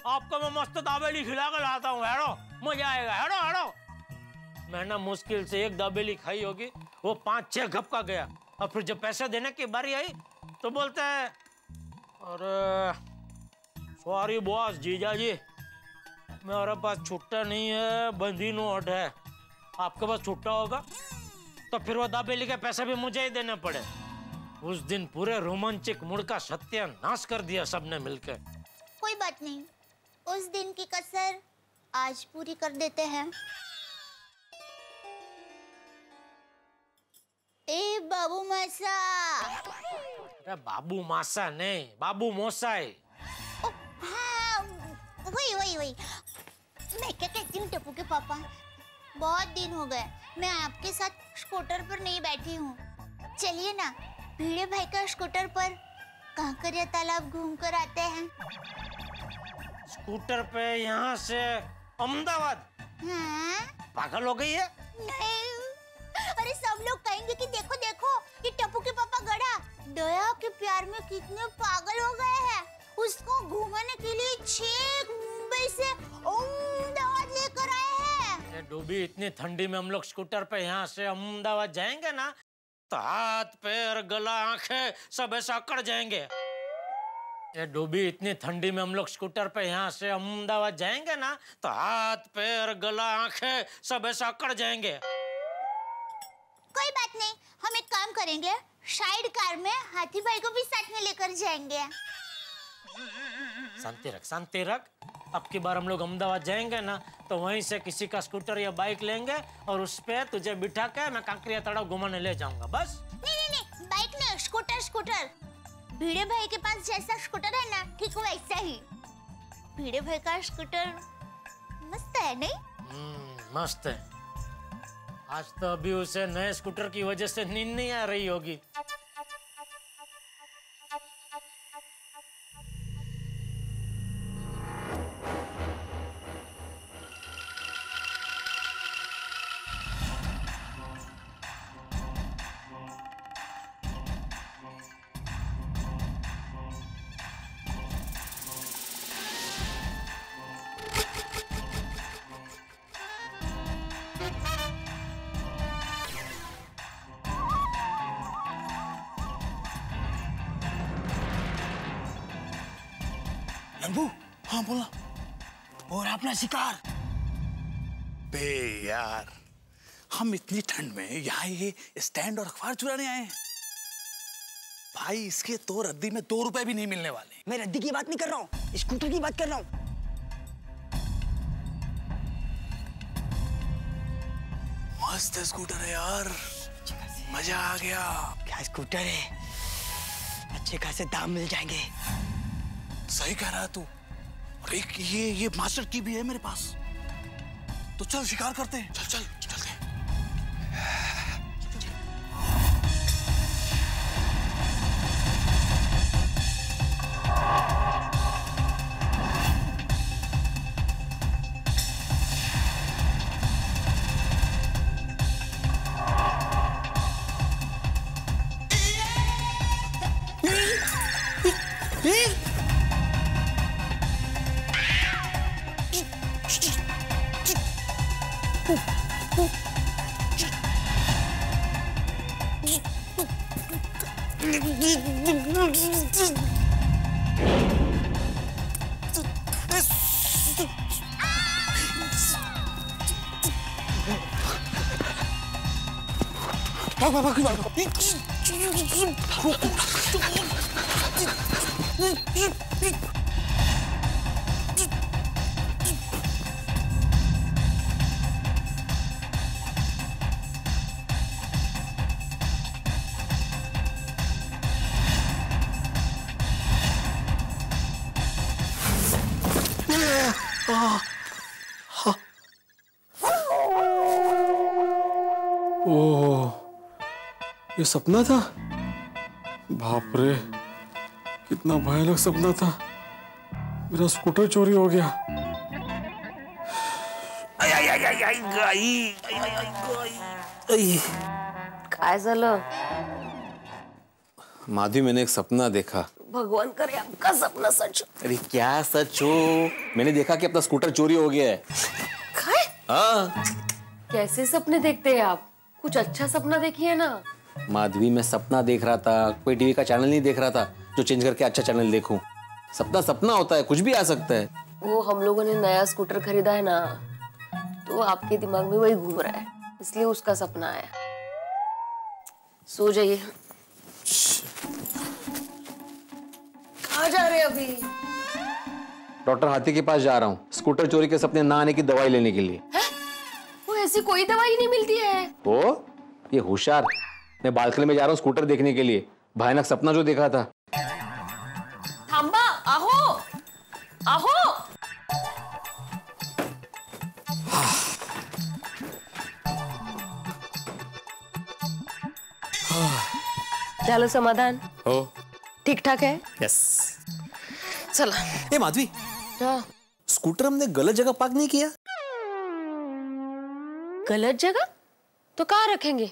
आपको मैं मस्त दाबेली खिला के लाता हूँ, हेड़ो, मजा आएगा, हेड़ो हेड़ो। मैंने मुश्किल से 1 दाबेली खाई होगी, वो 5-6 घप का गया। और फिर जब पैसे देने की बारी आई तो बोलते हैं, अरे सॉरी बॉस, जीजा जी मेरे पास छुट्टा नहीं है, बंदी नोट है। आपके पास छुट्टा होगा तो फिर वो दाबेली के पैसे भी मुझे ही देने पड़े। उस दिन पूरे रोमांचिक मूड का सत्यानाश कर दिया सबने मिलकर। कोई बात नहीं, उस दिन की कसर आज पूरी कर देते हैं। ए बाबू मासा। अरे बाबू मासा नहीं, बाबू मोसाई। हाँ, वही। मैं क्या कहती हूँ टप्पू के पापा, बहुत दिन हो गए मैं आपके साथ स्कूटर पर नहीं बैठी हूँ। चलिए ना, भिड़े भाई का स्कूटर पर कांकरिया तालाब घूम कर आते हैं। स्कूटर पे यहाँ से अहमदाबाद? हाँ? पागल हो गई है? नहीं, अरे सब लोग कहेंगे कि देखो देखो ये टप्पू के पापा गड़ा दया के प्यार में कितने पागल हो गए हैं। उसको घुमाने के लिए छेक मुंबई से अहमदाबाद लेकर आए हैं। ये डूबी इतनी ठंडी में हम लोग स्कूटर पे यहाँ से अहमदाबाद जाएंगे ना तो हाथ पैर गला आंखें सब ऐसा अकड़ जाएंगे। ये डूबी इतनी ठंडी में हम लोग स्कूटर पे यहाँ से अहमदाबाद जाएंगे ना तो हाथ पैर गला आंखें सब ऐसा अकड़ जाएंगे। कोई बात नहीं, हम एक काम करेंगे, साइड कार में हाथी भाई को भी साथ में लेकर जाएंगे। शांति रख। अब की बार हम लोग अहमदाबाद जाएंगे ना तो वहीं से किसी का स्कूटर या बाइक लेंगे और उस पे तुझे बिठा के मैं कांकरिया तालाब घुमाने ले जाऊंगा, बस। नहीं, बाइक नहीं, स्कूटर। भिड़े भाई के पास जैसा स्कूटर है ना, ठीक वैसा ही। भिड़े भाई का स्कूटर मस्त है, नहीं? मस्त है। आज तो अभी उसे नए स्कूटर की वजह से नींद नहीं आ रही होगी। लंबू, हाँ बोला। और अपना शिकार? बे यार, हम इतनी ठंड में यहाँ ये स्टैंड और अखबार चुराने आए हैं। भाई इसके तो रद्दी में 2 रुपए भी नहीं मिलने वाले। मैं रद्दी की बात नहीं कर रहा हूँ, स्कूटर की बात कर रहा हूँ। मस्त स्कूटर है यार, मजा आ गया। क्या स्कूटर है, अच्छे खासे दाम मिल जाएंगे। सही कह रहा है तू। और एक ये मास्टर की भी है मेरे पास। तो चल शिकार करते हैं, चल चलते हैं। ओह, ये सपना था। बाप रे, कितना भयानक सपना था। मेरा स्कूटर चोरी हो गया। काय झालं? माधवी, मैंने एक सपना देखा। भगवान करे आपका सपना सच हो। अरे क्या सच हो? मैंने देखा कि अपना स्कूटर चोरी हो गया है। काय? हाँ। कैसे सपने देखते हैं आप? कुछ अच्छा सपना देखिए ना। माधवी, मैं सपना देख रहा था, कोई टीवी का चैनल नहीं देख रहा था जो चेंज करके अच्छा चैनल देखूं। सपना सपना होता है, कुछ भी आ सकता है। वो हम लोगों ने नया स्कूटर खरीदा है ना, तो आपके दिमाग में वही घूम रहा है, इसलिए उसका सपना आया। सो जाइए। कहाँ जा रहे हैं अभी? डॉक्टर हाथी के पास जा रहा हूँ, स्कूटर चोरी के सपने ना आने की दवाई लेने के लिए। है? वो ऐसी कोई दवाई नहीं मिलती है। ओ, ये होशियार। मैं बालकनी में जा रहा हूँ स्कूटर देखने के लिए। भयानक सपना जो देखा था। थांबा, आहो आहो। झालं समाधान? हो। ठीक ठाक है? यस। चला। ए माधवी, स्कूटर हमने गलत जगह पार्क नहीं किया? गलत जगह? तो कहाँ रखेंगे?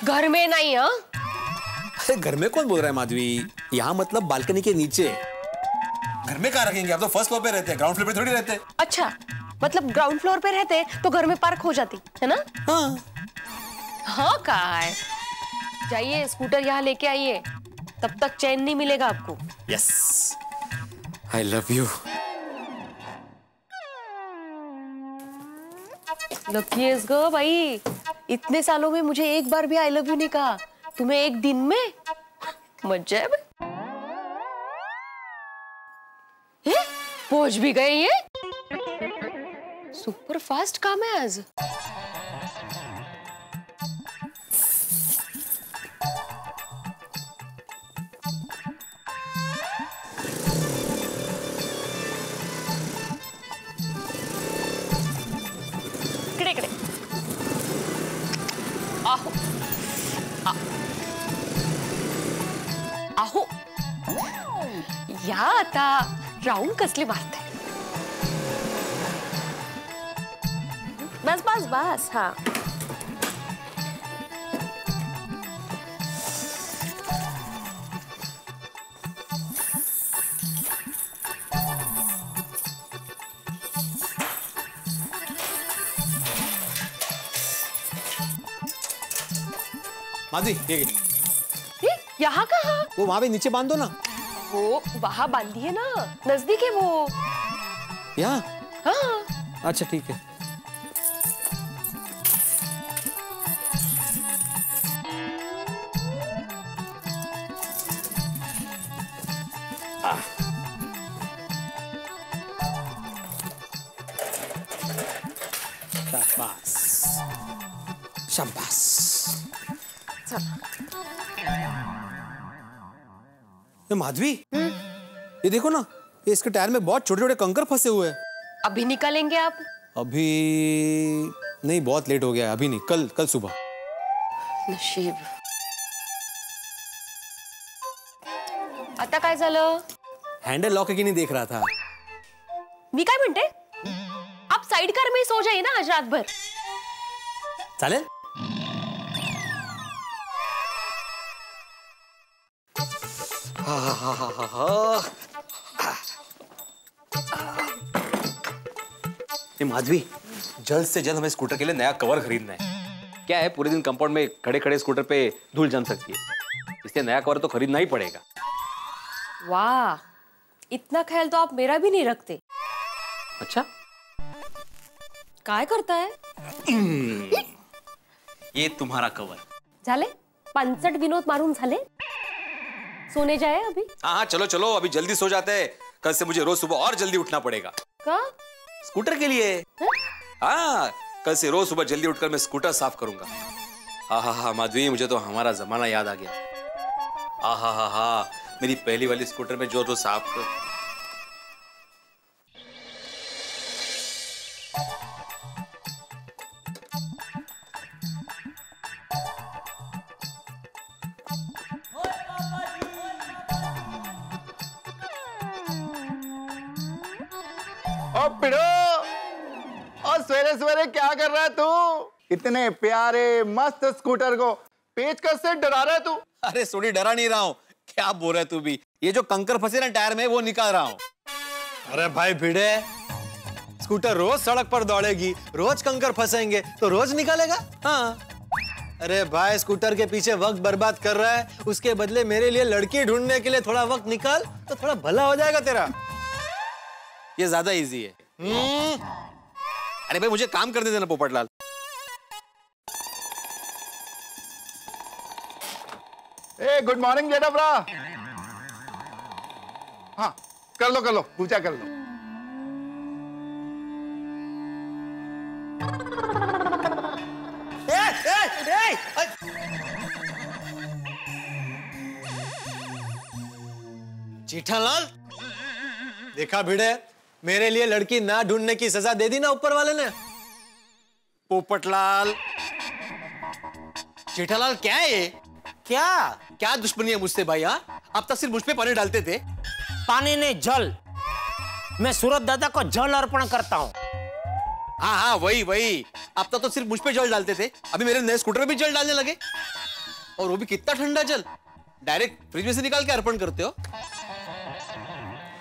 घर में नहीं। हाँ, अरे घर में कौन बोल रहा है माधवी? यहाँ मतलब बालकनी के नीचे। घर में कहाँ रखेंगे? आप तो फर्स्ट फ्लोर पे रहते हैं, ग्राउंड फ्लोर पे थोड़ी रहते। अच्छा, मतलब ग्राउंड फ्लोर पे रहते तो घर में पार्क हो जाती है ना? हाँ। हाँ, कहाँ है? जाइए, स्कूटर यहाँ लेके आइए, तब तक चैन नहीं मिलेगा आपको। Yes, I love you. लकीज गो भाई, इतने सालों में मुझे एक बार भी आई लव यू नहीं कहा, तुम्हें एक दिन में। मजा है। पहुंच भी गए ये। सुपर फास्ट काम है आज। आहो आहो, या आता राउंड कसले मारते? बस बस बस। हाँ, माधवी, ये यहाँ कहाँ? वो वहां पे नीचे बांध दो ना। वो वहाँ बांधी है ना, नजदीक है वो। यहाँ? हाँ। अच्छा ठीक है। शाबाश शाबाश। माधवी, ये देखो ना, ये इसके टायर में बहुत छोटे छोटे कंकर फंसे हुए हैं। अभी निकालेंगे आप? अभी नहीं, बहुत लेट हो गया है। अभी नहीं, कल कल सुबह। नशीब। आता काय झालं? हैंडल लॉक है कि नहीं देख रहा था। मी काय म्हणते, आप साइड कार में सो जाइए ना आज रात भर। चालेल? माधवी, जल्द से जल्द हमें स्कूटर के लिए नया कवर खरीदना है। क्या है, पूरे दिन कंपाउंड में खड़े खड़े स्कूटर पे धूल जम सकती है, इसलिए नया कवर तो खरीदना ही पड़ेगा। वाह, इतना ख्याल तो आप मेरा भी नहीं रखते। अच्छा, काय करता है? ये तुम्हारा कवर। झाले 65 विनोद मारून झाले, सोने जाए अभी? हाँ चलो चलो, अभी जल्दी सो जाते हैं, कल से मुझे रोज सुबह और जल्दी उठना पड़ेगा। का? स्कूटर के लिए। हाँ, कल से रोज सुबह जल्दी उठकर मैं स्कूटर साफ करूंगा। हाँ माधवी, मुझे तो हमारा जमाना याद आ गया। हाँ, मेरी पहली वाली स्कूटर में जो साफ कर। और सवेरे सवेरे क्या कर रहा है तू? इतने प्यारे मस्त स्कूटर को पेचकस से डरा रहा है तू? अरे सोनी, डरा नहीं रहा हूँ। क्या बोल रहा है तू भी? ये जो कंकर फंसे ना टायर में, वो निकाल रहा हूँ। अरे भाई भिड़े, स्कूटर रोज सड़क पर दौड़ेगी, रोज कंकर फंसेंगे तो रोज निकालेगा? हाँ। अरे भाई, स्कूटर के पीछे वक्त बर्बाद कर रहा है, उसके बदले मेरे लिए लड़की ढूंढने के लिए थोड़ा वक्त निकाल तो थोड़ा भला हो जाएगा तेरा। ये ज्यादा इजी है। अरे भाई, मुझे काम कर देना पोपटलाल। Good morning जेठाब्रा। हाँ, कर लो, पूजा कर लो। जेठालाल, देखा भिड़े, मेरे लिए लड़की ना ढूंढने की सजा दे दी ना ऊपर वाले ने। पोपटलाल। जेठालाल, क्या है ये? क्या दुश्मनी है मुझसे भाई? हाँ, अब तक सिर्फ मुझ पे पानी डालते थे। पानी नहीं, जल। मैं सूरज दादा को जल अर्पण करता हूँ। हाँ, वही। अब तक तो सिर्फ मुझ पे जल डालते थे, अभी मेरे नए स्कूटर में भी जल डालने लगे, और वो भी कितना ठंडा जल, डायरेक्ट फ्रिज में से निकाल के अर्पण करते हो।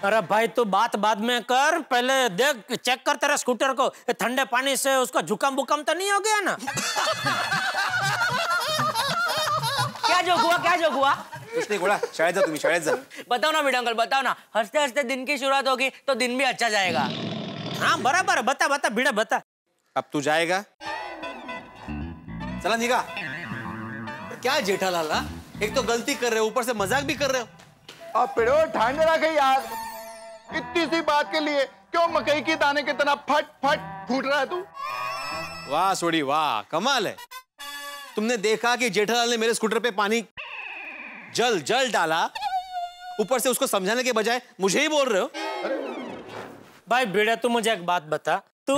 अरे भाई, तू बात बाद में कर, पहले देख, चेक कर तेरा स्कूटर को, ठंडे पानी से उसका जुकाम बुकाम तो नहीं हो गया ना? क्या जोक हुआ? कुछ नहीं बोला, शायद जा। बताओ ना मीडिया अंकल, बताओ ना। हंसते हंसते दिन की शुरुआत होगी तो दिन भी अच्छा जाएगा। हाँ बराबर, बता बीड़ा बता। अब तू जाएगा? चला निका। क्या जेठालाल, एक तो गलती कर रहे हो, ऊपर से मजाक भी कर रहे हो। अब पिड़ो, ठंड रखे यार, इतनी सी बात के लिए क्यों मकई की दाने की तरह फट फूट रहा है तू? वाह सोडी, वाह, कमाल है। तुमने देखा कि जेठालाल ने मेरे स्कूटर पे पानी जल डाला, ऊपर से उसको समझाने के बजाय मुझे ही बोल रहे हो। भाई बेड़ा, तू मुझे एक बात बता, तू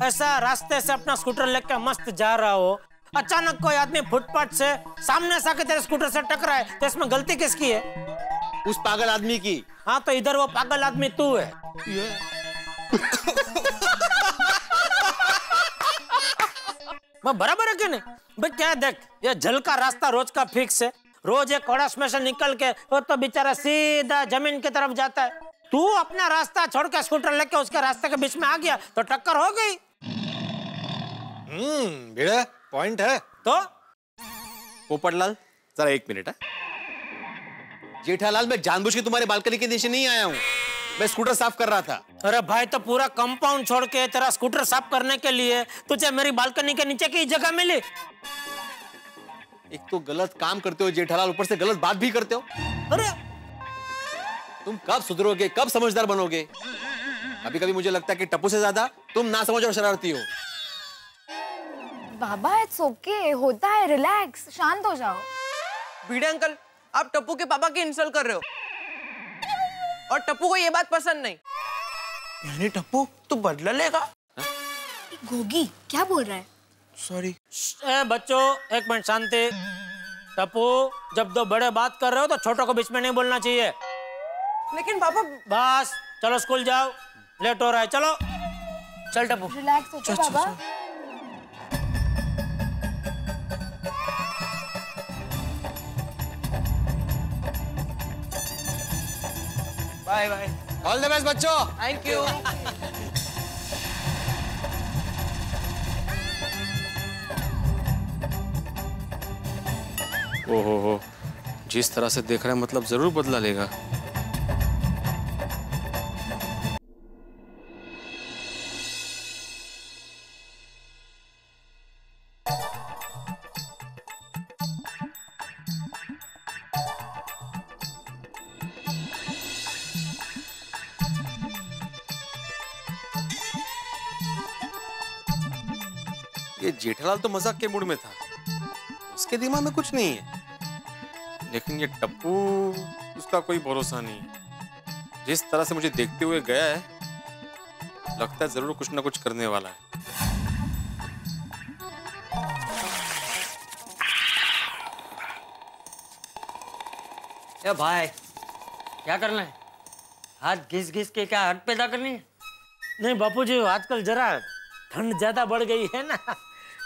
ऐसा रास्ते से अपना स्कूटर लेकर मस्त जा रहा हो, अचानक कोई आदमी फुटपाथ से सामने से आके तेरे स्कूटर से टकराए, तो इसमें गलती किसकी है? उस पागल आदमी की। हाँ, तो इधर वो पागल आदमी तू है। बराबर है कि नहीं भाई? क्या देख, ये जल का रास्ता रोज का फिक्स है, रोज एक कड़ास में से निकल के वो तो बेचारा सीधा जमीन की तरफ जाता है। तू अपना रास्ता छोड़ के स्कूटर लेके उसके रास्ते के बीच में आ गया तो टक्कर हो गई। बेड़ा पॉइंट है। तो पोपटलाल, जरा 1 मिनट है। जेठालाल, मैं जानबूझ के तुम्हारे बालकनी के नीचे नहीं आया हूँ, मैं स्कूटर साफ कर रहा था। अरे भाई, तो पूरा कंपाउंड छोड़ के तेरा स्कूटर साफ करने के लिए तुझे मेरी बालकनी के नीचे की जगह मिली? एक तो गलत काम करते हो जेठालाल, ऊपर से गलत बात भी करते हो। अरे तुम कब सुधरोगे, कब समझदार बनोगे? कभी कभी मुझे लगता है कि टप्पू से ज्यादा तुम ना समझ और शरारती हो। बाबा, इट्स ओके, होता है, रिलैक्स, शांत हो जाओ। भिड़े अंकल, आप टप्पू के पापा की इंसल्ट कर रहे हो, और टप्पू को ये बात पसंद नहीं। यानी टप्पू तू बदला लेगा? गोगी क्या बोल रहा है? सॉरी। बच्चों, एक मिनट शांति। टप्पू, जब दो बड़े बात कर रहे हो तो छोटों को बीच में नहीं बोलना चाहिए। लेकिन पापा। बस चलो, स्कूल जाओ, लेट हो रहा है, चलो। चल टप्पू, रिलैक्स हो जाओ बाबा। Bye bye. All the best बच्चों। Thank you. ओहो, जिस तरह से देख रहा है मतलब जरूर बदला लेगा। ये जेठालाल तो मजाक के मूड में था, उसके दिमाग में कुछ नहीं है। लेकिन ये टप्पू, उसका कोई भरोसा नहीं है। जिस तरह से मुझे देखते हुए गया है, लगता है जरूर कुछ ना कुछ करने वाला है। ए भाई, क्या करना है? हाथ घिस घिस के क्या हट पैदा करनी है? नहीं बापूजी, आजकल जरा ठंड ज्यादा बढ़ गई है ना,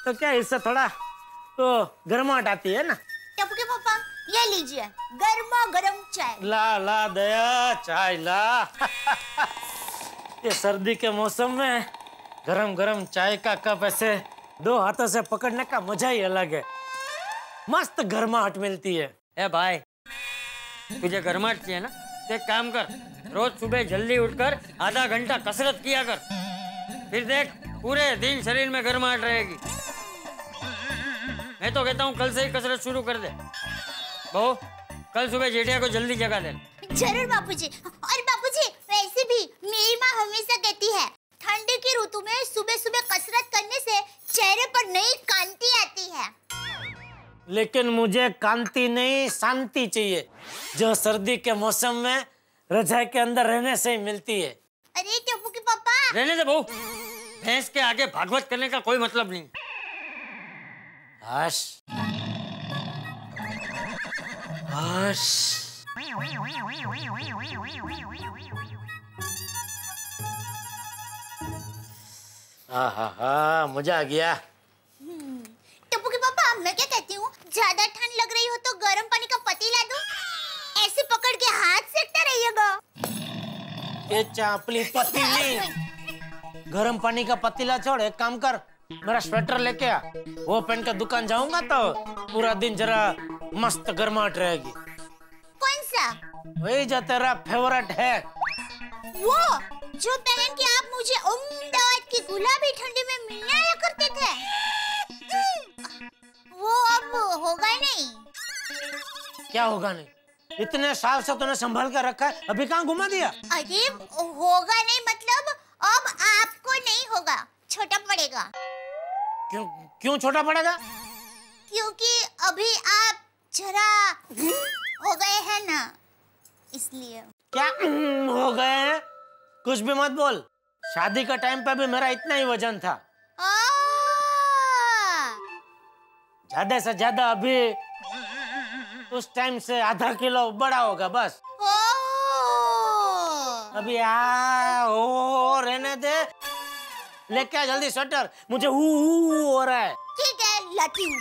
तो क्या इससे थोड़ा तो गर्माहट आती है ना। टप्पू के पापा, ये लीजिए गर्मा गर्म चाय। ला ला दया, चाय ला। ये सर्दी के मौसम में गरम गरम चाय का कप ऐसे 2 हाथों से पकड़ने का मजा ही अलग है। मस्त गर्माहट मिलती है। ए भाई, तुझे गर्माहट चाहिए ना, तो एक काम कर, रोज सुबह जल्दी उठकर आधा घंटा कसरत किया कर, फिर देख पूरे दिन शरीर में गर्माहट रहेगी। मैं तो कहता हूँ कल से ही कसरत शुरू कर दे। बहू, कल सुबह जेठिया को जल्दी जगा दे। जरूर बापूजी। और बापूजी, वैसे भी मेरी माँ हमेशा कहती है, ठंडी की ऋतु में सुबह सुबह कसरत करने से चेहरे पर नई कांति आती है। लेकिन मुझे कांति नहीं, शांति चाहिए, जो सर्दी के मौसम में रजाई के अंदर रहने से ही मिलती है। अरे टप्पू के पापा, रहने दे बहू, भैंस के आगे भागवत करने का कोई मतलब नहीं। Hush hush. हाँ, मजा आ गया। टप्पू के पापा, मैं क्या कहती हूँ, ज्यादा ठंड लग रही हो तो गर्म पानी का पतीला दूं, ऐसे पकड़ के हाथ सेकता रहिएगा। ये चापली पतीली, गर्म पानी का पतीला छोड़, एक काम कर, मेरा स्वेटर लेके आ, वो पहन के दुकान जाऊंगा तो पूरा दिन जरा मस्त गर्माहट रहेगी। कौन सा? वही जो तेरा फेवरेट है। वो जो पहन के आप मुझे अहमदाबाद की गुलाबी ठंडी में मिलने आया करते थे, वो अब होगा नहीं। क्या होगा नहीं? इतने साल से तूने संभाल कर रखा है, अभी कहाँ घुमा दिया? अरे होगा नहीं मतलब अब आपको नहीं होगा, छोटा पड़ेगा। क्यों छोटा पड़ेगा? क्योंकि अभी आप जरा हो गए हैं ना, इसलिए। क्या हो गए हैं? कुछ भी मत बोल। शादी का टाइम पे भी मेरा इतना ही वजन था, ज्यादा से ज्यादा अभी उस टाइम से आधा किलो बड़ा होगा बस। अभी हो रहने दे, लेके आ जल्दी स्वेटर, मुझे हो रहा है। ठीक है, लाती हूँ।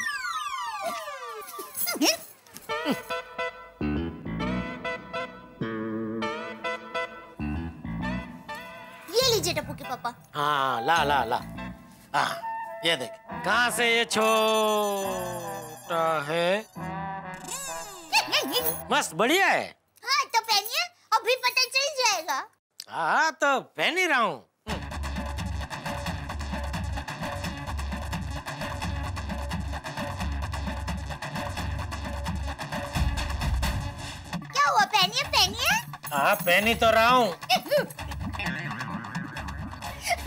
ये लीजिए टप्पू के पापा। हाँ, ला ला ला। हाँ, ये देख, कहाँ से ये छोटा है, मस्त बढ़िया है। हाँ तो पहनिए, अभी पता चल जाएगा। हाँ तो पहन ही रहा हूँ। क्या हुआ? पहनिए पहनिए। हाँ पहन ही तो रहा हूँ।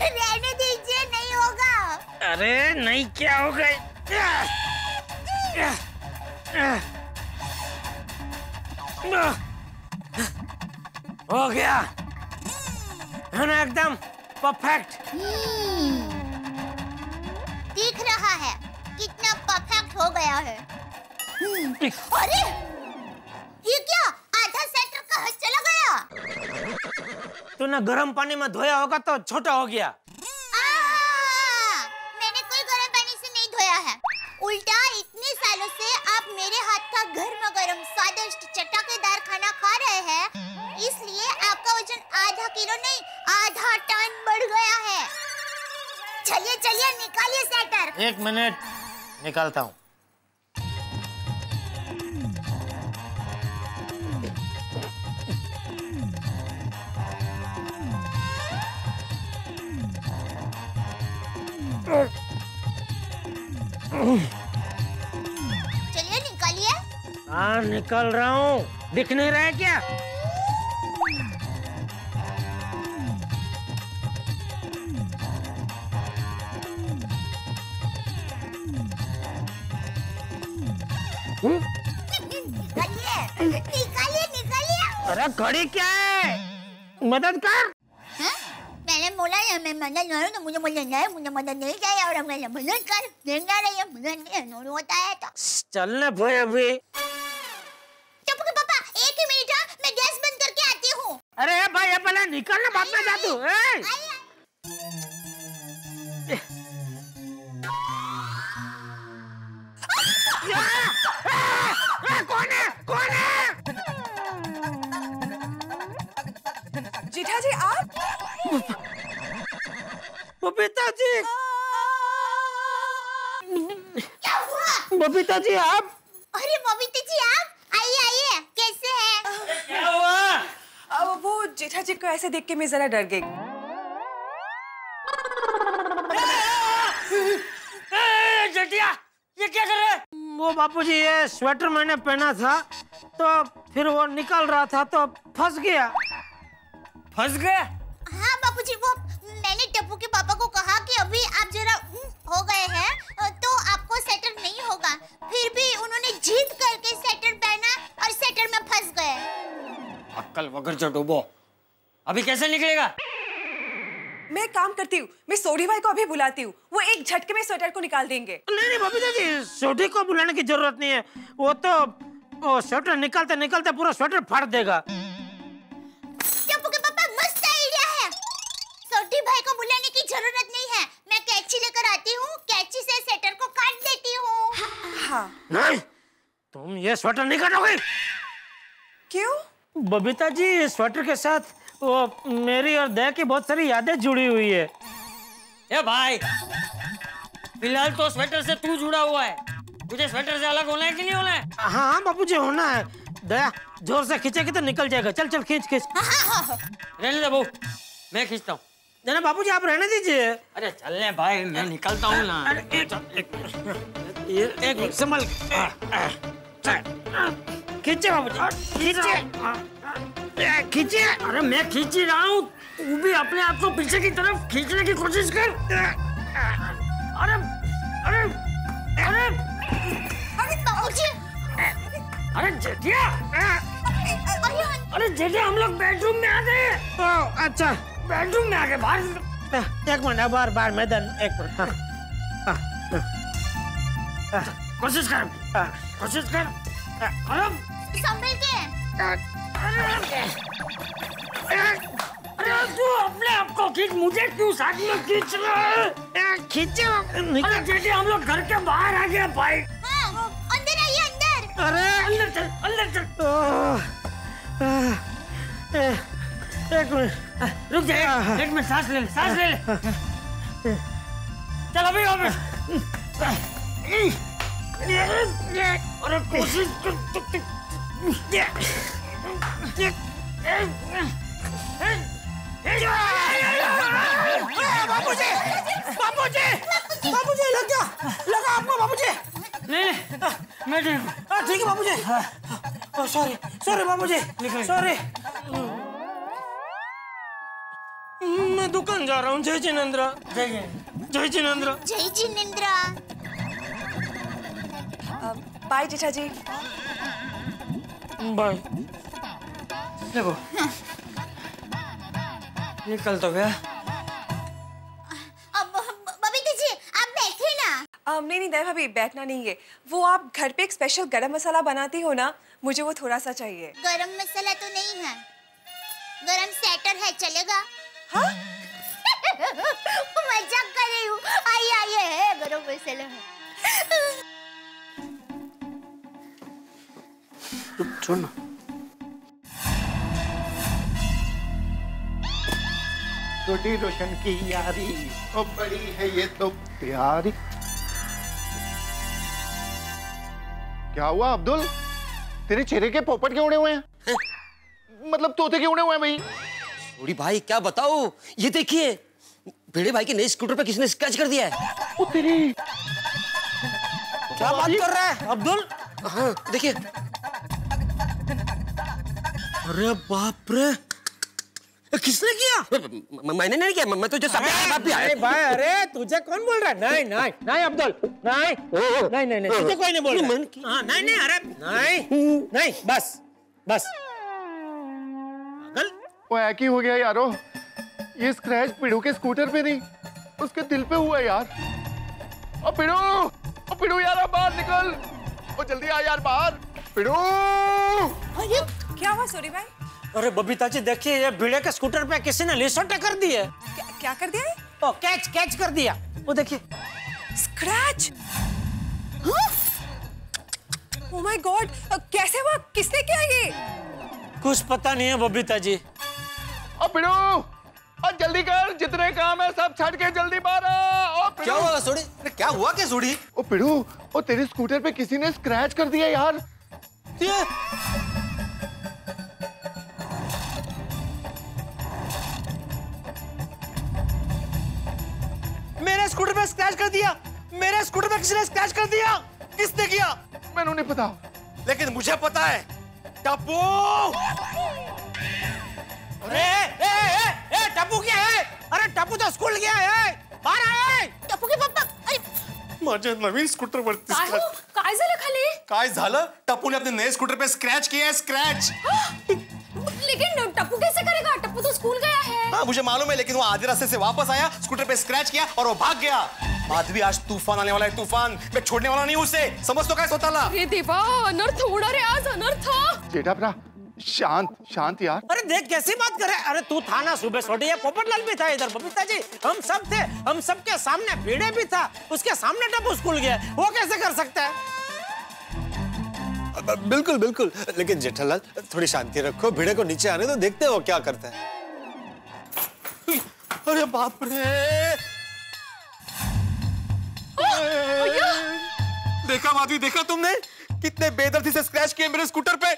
रहने दीजिए, नहीं होगा। अरे नहीं, क्या हो गई? हो गया है ना, एकदम परफेक्ट। दिख रहा है कितना परफेक्ट हो गया है। अरे ये क्या, आधा स्वेटर कहाँ चला गया? तूने गर्म पानी में धोया होगा तो छोटा हो गया। मैंने कोई गर्म पानी से नहीं धोया है, उल्टा इतने सालों से आप मेरे हाथ का गर्मा गर्म स्वादिष्ट चटकेदार खाना खा रहे हैं, इसलिए आपका वजन आधा किलो नहीं आधा टन बढ़ गया है। चलिए चलिए निकालिए स्वेटर। 1 मिनट, निकालता हूँ। चलिए निकालिए। हाँ निकल रहा हूँ, दिख नहीं रहा है क्या? निकालिए निकालिए। अरे घड़ी क्या है? मदद कर। मैंने बोला है मैं मदद करूँ तो मुझे मदद नहीं, मुझे मदद नहीं चाहिए और मैंने मदद कर देना रही है, मदद नहीं होता है तो चलने भाई अभी। टप्पू के पापा एक ही मिनट, मैं गैस बंद करके आती हूँ। अरे भाई ये पहले निकलना, बाद में जा तू। कौन है? कौन है? जेठा जी आप? बबीता जी। क्या हुआ? बबीता जी आप? अरे बबीता जी आप आइए आइए, कैसे हैं? क्या हुआ? अब वो जेठा जी को ऐसे देख के मैं जरा डर गई। जेठिया ये क्या कर रहे? वो बापूजी ये स्वेटर मैंने पहना था तो फिर वो निकल रहा था तो फंस गया। फंस गया? हाँ बापूजी, वो मैंने टप्पू के पापा को कहा कि अभी आप जरा हो गए हैं तो आपको स्वेटर नहीं होगा, फिर भी उन्होंने जिद करके स्वेटर पहना और स्वेटर में फंस गए। अक्कल वगर जो डूबो, अभी कैसे निकलेगा? मैं काम करती हूँ, मैं सोडी भाई को अभी बुलाती हूँ, वो एक झटके में स्वेटर को निकाल देंगे। नहीं बबीता जी, सोडी को बुलाने की जरूरत नहीं है, वो तो स्वेटर निकालते निकालते पूरा स्वेटर फाड़ देगा। टप्पू के पापा मस्त आइडिया है, सोडी भाई को बुलाने की जरूरत नहीं है, मैं कैंची लेकर आती हूँ, कैंची से स्वेटर को काट देती हूँ। हाँ। नहीं, तुम ये स्वेटर नहीं काटोगे। क्यों? बबीता जी स्वेटर के साथ वो मेरी और दया की बहुत सारी यादें जुड़ी हुई है। ए भाई, फिलहाल तो स्वेटर से तू जुड़ा हुआ है, तुझे स्वेटर से अलग होना है कि नहीं होना है? हाँ हाँ बापूजी होना है। दया जोर से खींचेगी तो निकल जाएगा। चल चल खींच खींच। रहने दे बहू, मैं खींचता हूँ। नहीं बापूजी आप रहने दीजिए। अरे चलने भाई, मैं निकलता हूँ ना। एक संभल खींचे बाबूजी, खींचे खींचे। अरे मैं खींच ही रहा हूँ, तू भी अपने आप को पीछे की तरफ खींचने की कोशिश कर। अरे अरे अरे अरे बाबूजी, अरे जेठिया, अरे जेठिया हम लोग बेडरूम में आ गए। अच्छा बेडरूम में आ गए। बाहर एक मिनट, बाहर बाहर मैदान, एक मिनट। कोशिश कर, कोशिश कर। अरे संभल के। अरे तू अपने आप को खींच, मुझे क्यों साथ में खींच रहा है? खींचे। अरे जेठी हम लोग घर के बाहर आ गए भाई। हाँ, अंदर आइए अंदर। अरे अंदर चल, अंदर चल। एक मिनट रुक जा, एक मिनट सांस ले ले, सांस ले ले। चल अभी वापस। अरे कोशिश कर। बाबूजी, बाबूजी, बाबूजी लगा आपको बाबूजी। नहीं मैं ठीक हूँ। ठीक है बाबूजी। सॉरी सॉरी बाबूजी, सॉरी। मैं दुकान जा रहा हूँ। जय जिनेंद्र। जय जिनेंद्र। जय जिनेंद्र। बाय जेठा जी। बाय। देखो निकल तो गया। अब बबीता जी आप बैठिए ना। नहीं दया भाभी, बैठना नहीं है, वो आप घर पे एक स्पेशल गरम मसाला बनाती हो ना, मुझे वो थोड़ा सा चाहिए। गरम मसाला तो नहीं है, गरम स्वेटर है, चलेगा? हाँ? मजाक कर रही हूँ। आइए आइए, है गरम मसाला है। छोड़ ना। छोटी रोशन की यारी ओ बड़ी है ये तो प्यारी। क्या हुआ अब्दुल, तेरे चेहरे के पोपट क्यों उड़े हुए हैं? मतलब तोते क्यों उड़े हुए हैं भाई? थोड़ी भाई क्या बताओ, ये देखिए भिड़े भाई के नए स्कूटर पे किसी ने स्क्रैच कर दिया है। ओ तेरी, क्या बात कर रहा है अब्दुल? हाँ देखिए। अरे बाप रे, किसने किया? मैंने नहीं किया, मैं तो जो अरे भाई, अरे तुझे कौन बोल रहा है? नहीं नहीं नहीं अब्दुल, नहीं नहीं नहीं नहीं, तुझे कोई नहीं बोल रहा। हाँ नहीं नहीं, अरे नहीं नहीं, बस बस। वो एक ही हो गया यारो, ये स्क्रैच पिड़ू के स्कूटर पे नहीं, उसके दिल पे हुआ यार। ओ पिड़ू यार, अब बाहर निकल, ओ जल्दी आ यार बाहर। पिड़ू, क्या हुआ सूरी भाई? अरे बबीता जी देखिए, ये भिड़े के स्कूटर पे किसी ने लिसोटे कर दी है। क्या कर दिया है? ओ कैच कर दिया, वो देखिए। स्क्रैच? ओह माय गॉड, कैसे हुआ? किसने किया ये? कुछ पता नहीं है बबीता जी। ओ पिड़ू, और जल्दी कर, जितने काम है सब छट के जल्दी बाहर आ। क्या हुआ सोड़ी? क्या हुआ क्या सोड़ी? ओ पिड़ू, ओ तेरे स्कूटर पे किसी ने स्क्रैच कर दिया यार। मेरे स्कूटर पे स्क्रैच कर दिया, मेरे स्कूटर पे किसी ने स्क्रैच कर दिया। किसने किया? मैंने नहीं पता, लेकिन मुझे पता है। टप्पू! अरे टप्पू क्या है? अरे टप्पू तो स्कूल गया है, बाहर आए। टप्पू के पापा, अरे माझ्या नवीन स्कूटर वरती काय झालं खाली? काय झालं? टप्पू ने अपने नए स्कूटर पे स्क्रैच किया है, स्क्रैच। लेकिन टप्पू कैसे करेगा? टप्पू तो स्कूल गया है। हाँ मुझे मालूम है, लेकिन वो आधे रास्ते से वापस आया, स्कूटर पे स्क्रैच किया और वो भाग गया। माधवी, आज तूफान आने वाला है, तूफान। मैं छोड़ने वाला नहीं उसे, समझ तो क्या स्वतःला? अरे देवा, अनर्थ होणार है आज, अनर्थ। जेठा भरा, शांत यार। अरे देख कैसी बात करे। अरे तू था ना सुबह सोटी, ये पोपटलाल भी था इधर, बबीता जी हम सब थे, हम सबके सामने भिड़े भी था, उसके सामने टप्पू स्कूल गया, वो कैसे कर सकता है? बिल्कुल बिल्कुल, लेकिन जेठालाल थोड़ी शांति रखो, भिड़े को नीचे आने दो, देखते हो क्या करता है। अरे बाप रे, देखा माधवी, देखा तुमने कितने बेदर्दी से स्क्रैच किए मेरे स्कूटर पे।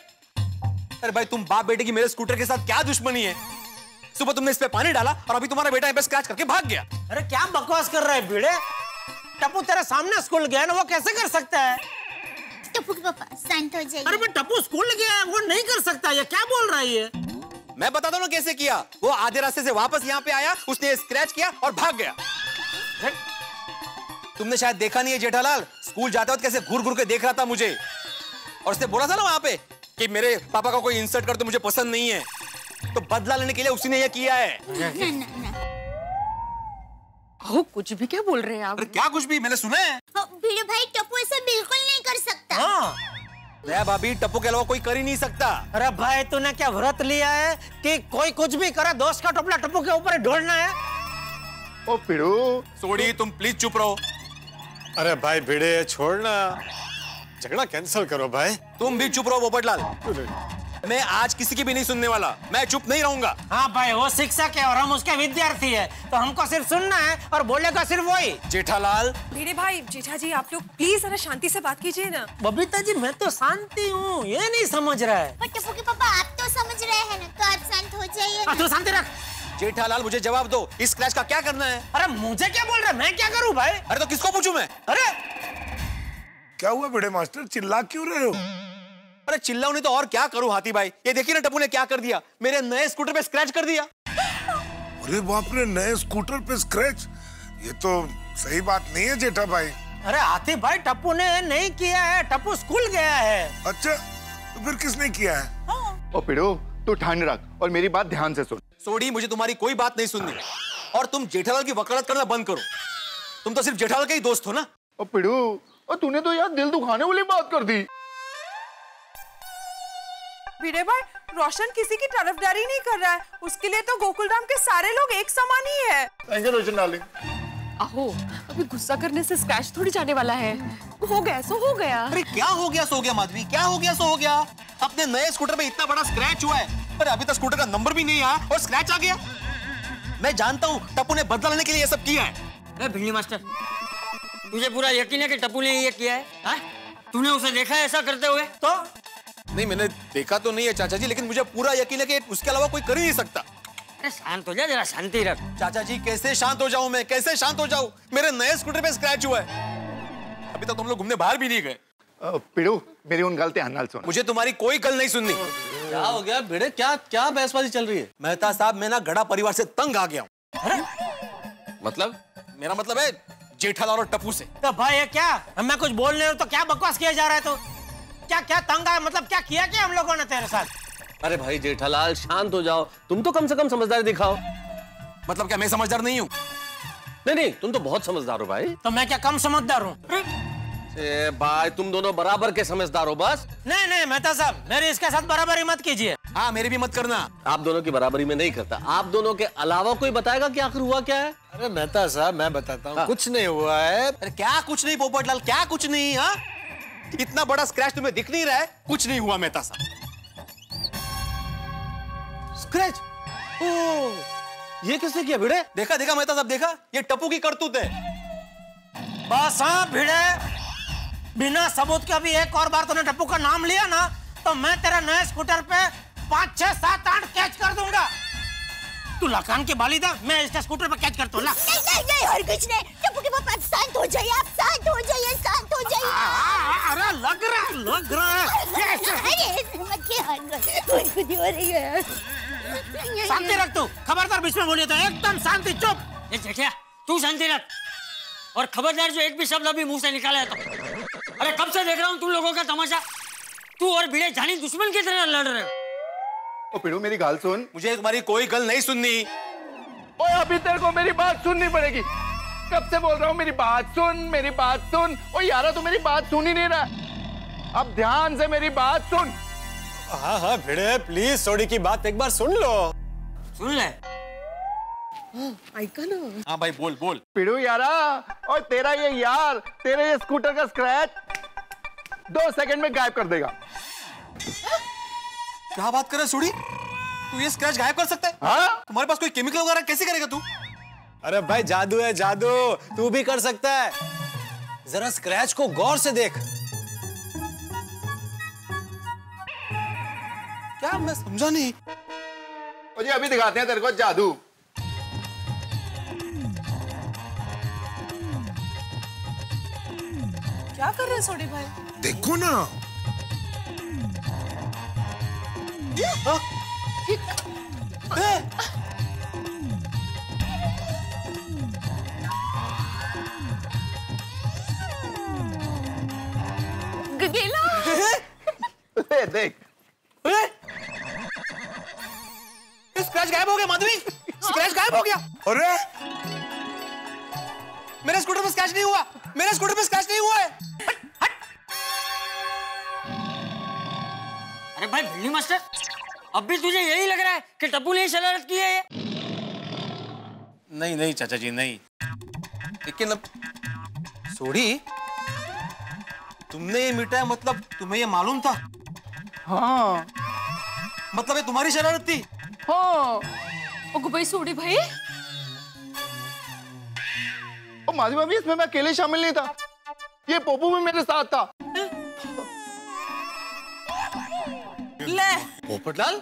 अरे भाई, तुम बाप बेटे की मेरे स्कूटर के साथ क्या दुश्मनी है? सुबह तुमने इस पे पानी डाला और अभी तुम्हारा बेटा पे स्क्रैच करके भाग गया। अरे क्या बकवास कर रहा है भिड़े? टप्पू तेरे सामने स्कूल गया ना, वो कैसे कर सकता है? टप्पू के पापा शांत हो जाइए। अरे टप्पू स्कूल गया है, वो नहीं कर सकता। ये क्या बोल रहा है ये? मैं बताता हूँ कैसे किया। वो आधे रास्ते से वापस यहाँ पे आया, उसने स्क्रैच किया और भाग गया। तुमने शायद देखा नहीं है जेठालाल, स्कूल जाते वक्त कैसे घूर घूर के देख रहा था मुझे, और उसने बोला था ना वहां पे कि मेरे पापा का कोई इंसल्ट कर तो मुझे पसंद नहीं है, तो बदला लेने के लिए उसी ने ये किया है। हो, कुछ भी क्या बोल रहे हैं आप? अरे क्या कुछ भी, मैंने सुना है। भिड़े भाई, टप्पू ऐसा बिल्कुल नहीं कर सकता। हाँ। भाभी, टप्पू के अलावा कोई कर ही नहीं सकता। अरे भाई, तूने क्या व्रत लिया है कि कोई कुछ भी करे दोस्त का टोपला टप्पू के ऊपर ढोलना है? ओ पिड़ू, सोड़ी तुम प्लीज चुप रहो। अरे भाई भिड़े, छोड़ना, झगड़ा कैंसिल करो भाई। तुम भी चुप रहो पोपटलाल, मैं आज किसी की भी नहीं सुनने वाला, मैं चुप नहीं रहूंगा। हाँ भाई, वो शिक्षक है और हम उसके विद्यार्थी है, तो हमको सिर्फ सुनना है और बोलेगा सिर्फ वही। जेठालाल, भिड़े भाई, जेठा जी आप लोग प्लीज जरा शांति से बात कीजिए ना। बबीता जी मैं तो शांति हूँ, ये नहीं समझ रहा है। पर टप्पू के पापा आप तो समझ रहे हैं ना, तो आप शांत हो जाइए। तू शांति रख। जेठालाल मुझे जवाब दो, इस स्क्रैच का क्या करना है? अरे मुझे क्या बोल रहा है, मैं क्या करूँ भाई? अरे तो किसको पूछूं मैं? अरे क्या हुआ बड़े मास्टर, चिल्ला क्यों रहे हो? अरे चिल्लाऊं नहीं तो और क्या करूं हाथी भाई, ये देखिए ना टप्पू ने क्या कर दिया, मेरे नए स्कूटर पे स्क्रैच कर दिया। अरे बाप रे, नए स्कूटर पे स्क्रैच, ये तो सही बात नहीं है जेठा भाई। अरे हाथी भाई, टप्पू ने नहीं किया है, टप्पू स्कूल गया है। अच्छा, तो फिर किसने किया है? ओ पिड़ू, तू ठंड रख और मेरी बात ध्यान से सुन। सोडी, मुझे तुम्हारी कोई बात नहीं सुननी, और तुम जेठालाल की वकालत करना बंद करो। तुम तो सिर्फ जेठालाल के ही दोस्त हो ना। ओ पिड़ू, और तूने तो यार दिल दुखाने वाली बात कर दी। भिड़े भाई, रोशन किसी की तरफदारी नहीं कर रहा है, उसके लिए तो गोकुलधाम के सारे लोग एक समान ही है। Thank you Roshan darling. आहो, अभी गुस्सा करने से स्क्रैच थोड़ी जाने वाला है। हो गया सो हो गया। अरे क्या हो गया सो हो गया माधवी, क्या हो गया सो हो गया? अपने नए स्कूटर पे इतना बड़ा स्क्रैच हुआ है, पर अभी तक स्कूटर का नंबर भी नहीं आया और स्क्रैच आ गया। मैं जानता हूँ टप्पू ने बदला लेने के लिए ये सब किया है। भिड़नी मास्टर, तुझे पूरा यकीन है कि टप्पू ने ये किया है? हाँ? तूने उसे देखा है ऐसा करते हुए? तो नहीं, मैंने देखा तो नहीं है चाचा जी, लेकिन मुझे पूरा यकीन है कि उसके अलावा कोई कर ही नहीं सकता। अरे शांत हो जा, जरा शांति रख। चाचा जी कैसे शांत हो जाऊं मैं, कैसे शांत हो जाऊं? मेरे नए स्कूटर पे स्क्रैच हुआ है। अभी तक हम लोग घूमने बाहर भी नहीं गए। पिड़ू मेरी उन गलतियां ना सुन। मुझे तुम्हारी कोई गल नहीं सुननी। क्या हो गया भिड़े, क्या क्या बहसबाजी चल रही है? मेहता साहब, मैं ना गड़ा परिवार से तंग आ गया हूँ। मतलब? मेरा मतलब है जेठालाल और टप्पू से। तो भाई ये क्या, मैं कुछ बोल रहे हो तो क्या बकवास किया जा रहा है? तो क्या क्या तंग आया, मतलब क्या किया क्या हम लोगों ने तेरे साथ? अरे भाई जेठालाल शांत हो जाओ, तुम तो कम से कम समझदारी दिखाओ। मतलब क्या मैं समझदार नहीं हूँ? नहीं, तुम तो बहुत समझदार हो भाई। तो मैं क्या कम समझदार हूँ? भाई तुम दोनों बराबर के समझदार हो बस। नहीं मेहता साहब, मेरी इसके साथ बराबरी मत कीजिए। हाँ, मेरी भी मत करना। आप दोनों की बराबरी में नहीं करता। आप दोनों के अलावा कोई बताएगा कि आखिर हुआ क्या है? अरे मेहता साहब मैं बताता हूँ। कुछ नहीं हुआ है। अरे क्या कुछ नहीं पोपटलाल, क्या कुछ नहीं? हाँ, इतना बड़ा स्क्रैच तुम्हें दिख नहीं रहा है? कुछ नहीं हुआ मेहता साहब। स्क्रैच? ये किसने किया भिड़े? देखा मेहता साहब, देखा? ये टप्पू की करतूत है। बस हाँ भिड़े, बिना सबूत के भी एक और बार तूने टप्पू का नाम लिया ना, तो मैं तेरे नए स्कूटर पे 5, 6, 7, 8 कैच कर दूंगा। तू लकान के बाली था, मैं इसके स्कूटर पे कैच करता हूँ। नहीं और कुछ नहीं। टप्पू के पापा शांत हो जाइए, आप शांत हो जाइए, शांत हो जाइए। अरे लग रहा है। अरे मत और खुद हो रही है। शांति रख तू, खबरदार बीच में बोलिए तो एकदम शांति, चुप। ये जेठिया तू शांति रख, और खबरदार जो एक भी शब्द अभी मुंह से निकाला है तो। अरे कब से देख रहा हूँ तुम लोगों का तमाशा। तू और भिड़े जानी दुश्मन की तरह लड़ रहे हो। ओ पिड़ू मेरी गाल सुन। मुझे तुम्हारी कोई गल नहीं सुननी। ओए अभी तेरे को मेरी बात सुननी पड़ेगी। कब से बोल रहा हूँ मेरी बात सुन, मेरी बात सुन। ओ यारा तू मेरी बात सुन ही नहीं रहा। अब ध्यान से मेरी बात सुन। हाँ भिड़े प्लीज सोडी की बात एक बार सुन लो। सुन ले। ऐका ना। हाँ भाई बोल। पिड़ू यारा, और तेरा ये यार तेरे ये स्कूटर का स्क्रैच 2 सेकंड में गायब कर देगा। क्या बात कर रहा है सुड़ी? तू ये स्क्रैच गायब कर सकता है? हाँ? तुम्हारे पास कोई केमिकल वगैरह कैसे करेगा तू? अरे भाई जादू है जादू, तू भी कर सकता है। जरा स्क्रैच को गौर से देख। क्या? मैं समझा नहीं। मुझे अभी दिखाते हैं तेरे को जादू। क्या कर रहे हैं सोडी भाई? देखो ना। गेला। देख। स्क्रैच गायब हो गया माधवी, स्क्रैच गायब हो गया। अरे मेरे स्कूटर पे स्क्रैच नहीं हुआ, मेरे स्कूटर पे स्क्रैच नहीं हुआ है। अरे भाई भिल्ली मास्टर, अब भी तुझे यही लग रहा है कि टप्पू ने शरारत की है? नहीं चाचा जी नहीं। लेकिन अब सोडी, तुमने ये मिटाया मतलब तुम्हें ये मालूम था? हाँ। मतलब ये तुम्हारी शरारत थी? हाँ। ओगो भाई सोडी भाई। ओ माधवी भाभी, इसमें मैं अकेले शामिल नहीं था। ये पोपू भी मेरे साथ था। ले। पोपटलाल?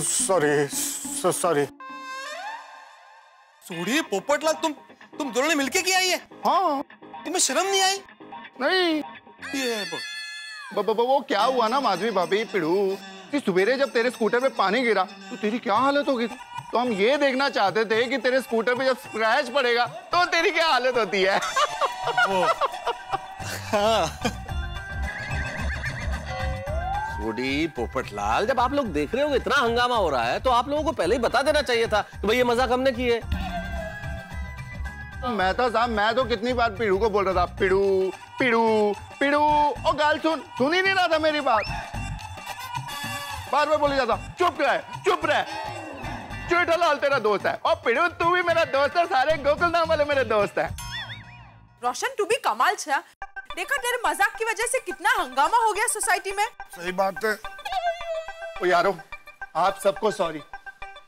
सॉरी। सोडी, पोपटलाल, तुम दोनों ने मिलके किया ये? हाँ। तुम्हें शर्म नहीं आई? नहीं। ये वो क्या हुआ ना माधवी भाभी, पिड़ू, कि सवेरे जब तेरे स्कूटर पे पानी गिरा तो तेरी क्या हालत होगी? तो हम ये देखना चाहते थे कि तेरे स्कूटर पे जब स्क्रैच पड़ेगा तो तेरी क्या हालत होती है। सोडी, पोपटलाल, जब आप लोग देख रहे हो इतना हंगामा हो रहा है तो आप लोगों को पहले ही बता देना चाहिए था कि भाई ये मजाक हमने की है। मेहता साहब, मैं तो कितनी बार पिड़ू को बोल रहा था, पिड़ू पिड़ू पिड़ू, और गाल सुन ही नहीं रहा था मेरी बात। बार बार बोली जाता चुप रह। जेठालाल तेरा दोस्त है और पिड़ू तू भी मेरा दोस्त है, सारे गोकुलधाम वाले मेरे दोस्त हैं। रोशन तू भी कमाल छा। देखा तेरे मजाक की वजह से कितना हंगामा हो गया सोसाइटी में। सही बात है। ओ यारो, आप सबको सॉरी।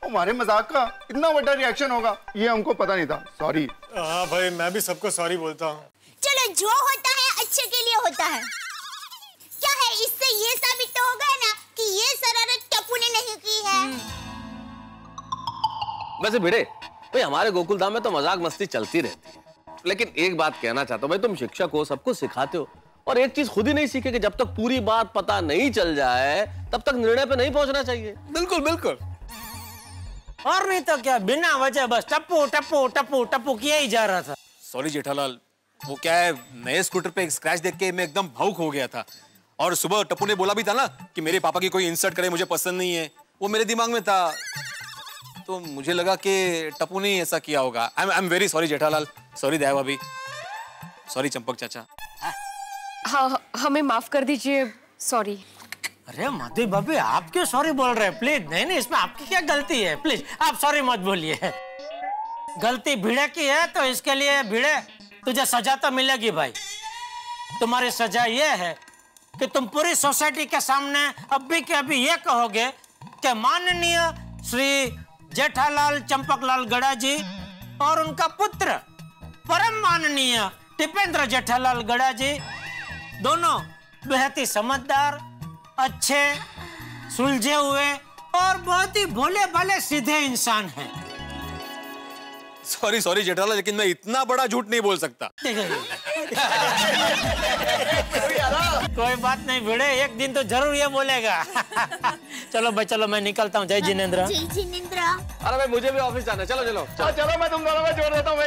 हमारे मजाक का इतना बड़ा रिएक्शन होगा ये हमको पता नहीं था। सॉरी। हाँ भाई, मैं भी सबको सॉरी बोलता हूँ। चलो, जो होता है अच्छे के लिए होता है। क्या है, इससे ये साबित तो हो गया ना कि ये शरारत टप्पू ने नहीं की है। वैसे भिड़े भाई, हमारे गोकुलधाम में तो मजाक मस्ती चलती रहती है, लेकिन एक बात कहना चाहता हूँ भाई, तुम शिक्षक हो, सबको सिखाते हो, और एक चीज खुद ही नहीं सीखे कि जब तक पूरी बात पता नहीं चल जाए तब तक निर्णय पे नहीं पहुंचना चाहिए। बिल्कुल बिल्कुल। और नहीं तो क्या, बिना वजह बस टप्पू टप्पू टप्पू टप्पू किया ही जा रहा था। सॉरी जेठालाल, वो क्या है, नए स्कूटर पे एक स्क्रैच देख के मैं एकदम भावुक हो गया था, और सुबह टप्पू ने बोला भी था ना कि मेरे पापा की कोई इंसल्ट करे मुझे पसंद नहीं है, वो मेरे दिमाग में था, तो मुझे लगा कि टप्पू ने ऐसा किया होगा। I am very sorry Jethalal, sorry Daya भाभी, सॉरी चंपक चाचा। हाँ, हमें माफ कर दीजिए, सॉरी। अरे माधवी भाभी, आप क्यों सॉरी बोल रहे हैं? प्लीज। नहीं, इसमें आपकी क्या गलती है? प्लीज आप सॉरी मत बोलिए। गलती भिड़े की है तो इसके लिए भिड़े तुझे सजा तो मिलेगी भाई। तुम्हारी सजा ये है कि तुम पूरी सोसाइटी के सामने अभी के अभी ये कहोगे कि माननीय श्री जेठालाल चंपकलाल गड़ा जी और उनका पुत्र परम माननीय टिपेंद्र जेठालाल गड़ा जी दोनों बेहद ही समझदार, अच्छे, सुलझे हुए और बहुत ही भोले भाले सीधे इंसान हैं। सॉरी सॉरी जेठालाल, लेकिन मैं इतना बड़ा झूठ नहीं बोल सकता। कोई बात नहीं भिड़े, एक दिन तो जरूर ये बोलेगा। चलो भाई चलो, मैं निकलता हूँ। जय जिनेंद्र। जय जिनेंद्र। अरे भाई मुझे भी ऑफिस जाना है, चलो चलो चलो मैं तुम दोनों में जोड़ देता हूँ भाई।